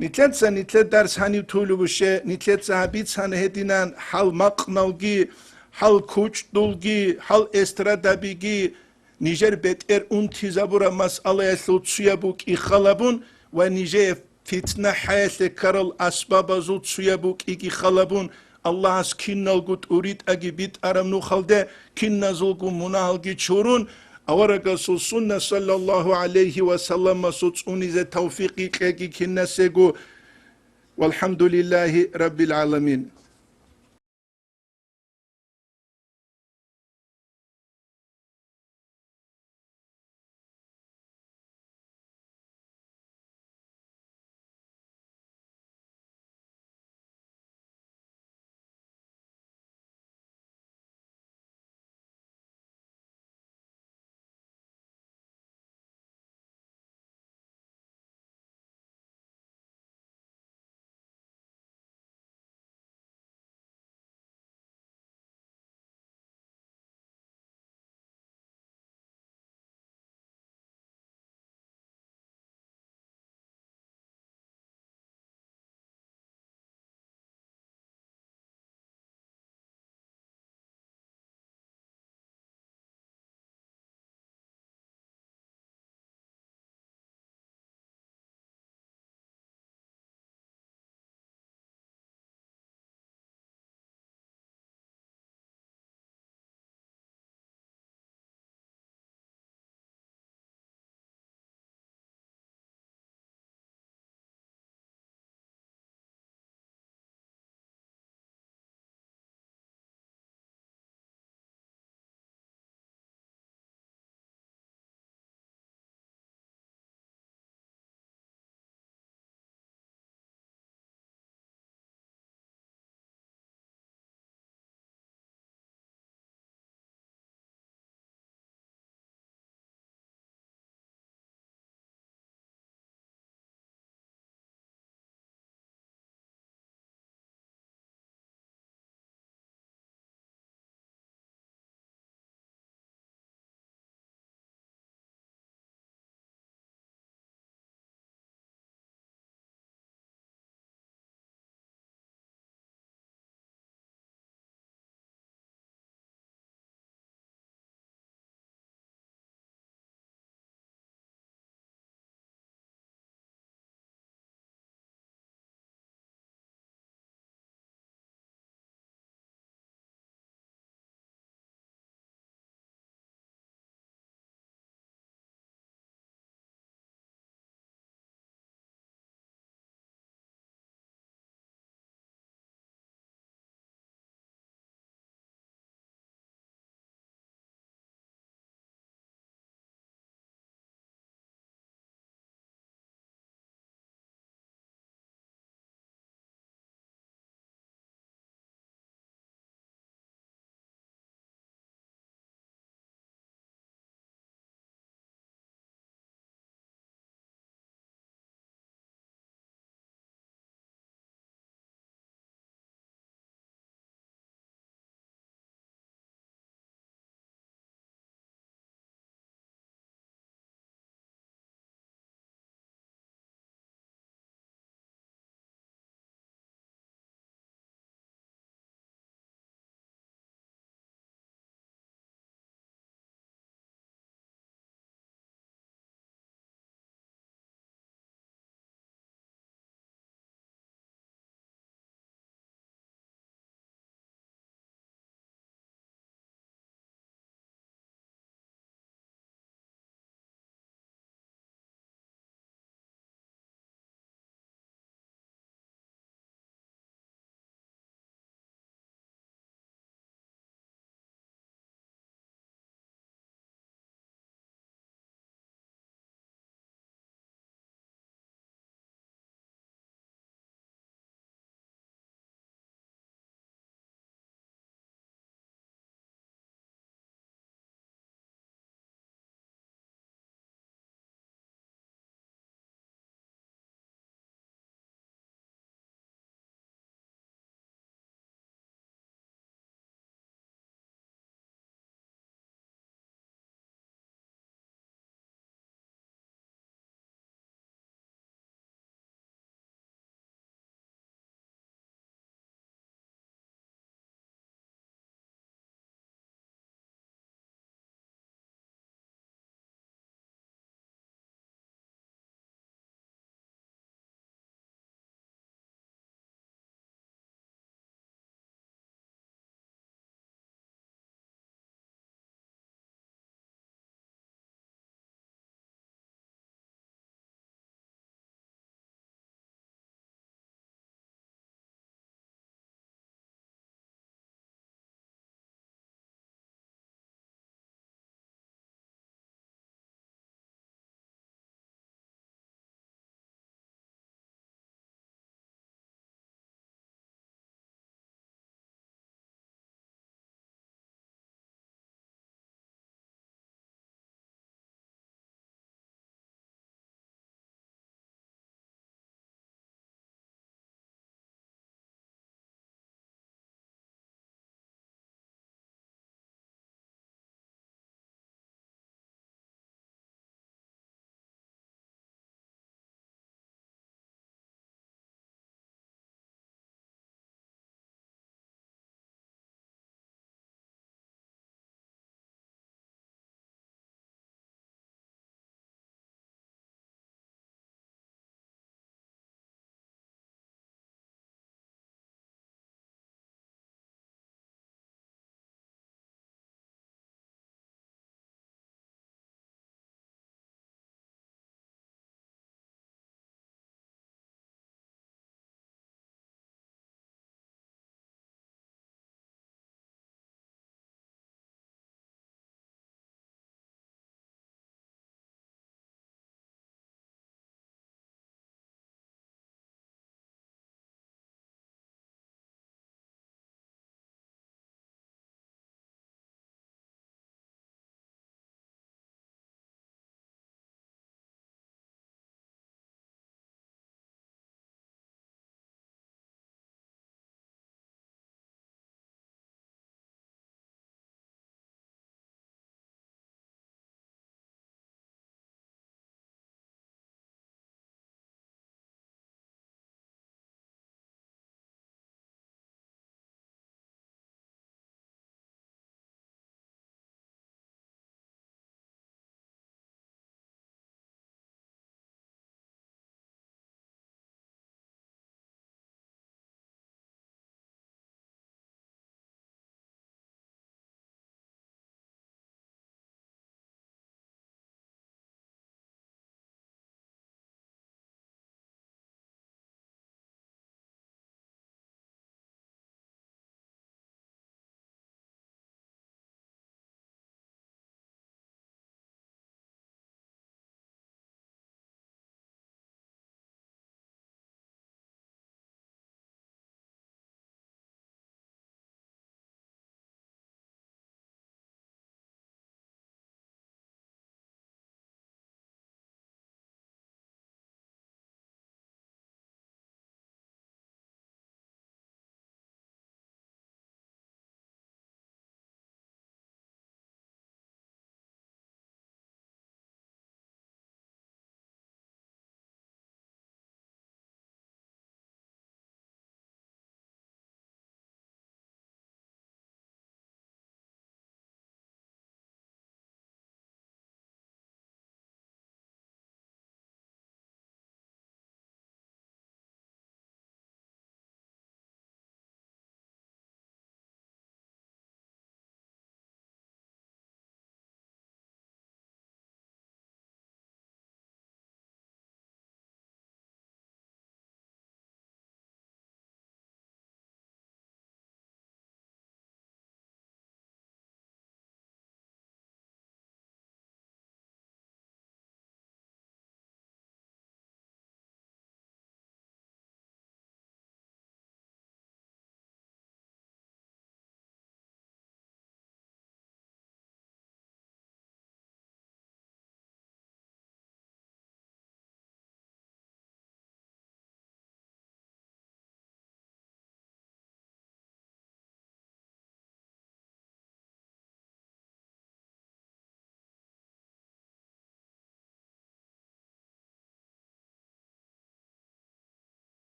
نتلت درس هني طلبو شه نتلت هبيت هنه هدينان حال مقنالجي حال كوچ دولجي حال استرادابيجي Nijer beter untizabura masalaya sutsuya buk ikhalabun ve nijer fitne hayate karal asbaba zutsuya buk ikhalabun Allah as kinnal gut urit agi bit aram nu khalde kinna zulgu munal gi churun awaraga sunna sallallahu aleyhi ve sellem sutsunize tawfiqi agi kinna segu velhamdülillahi rabbil alamin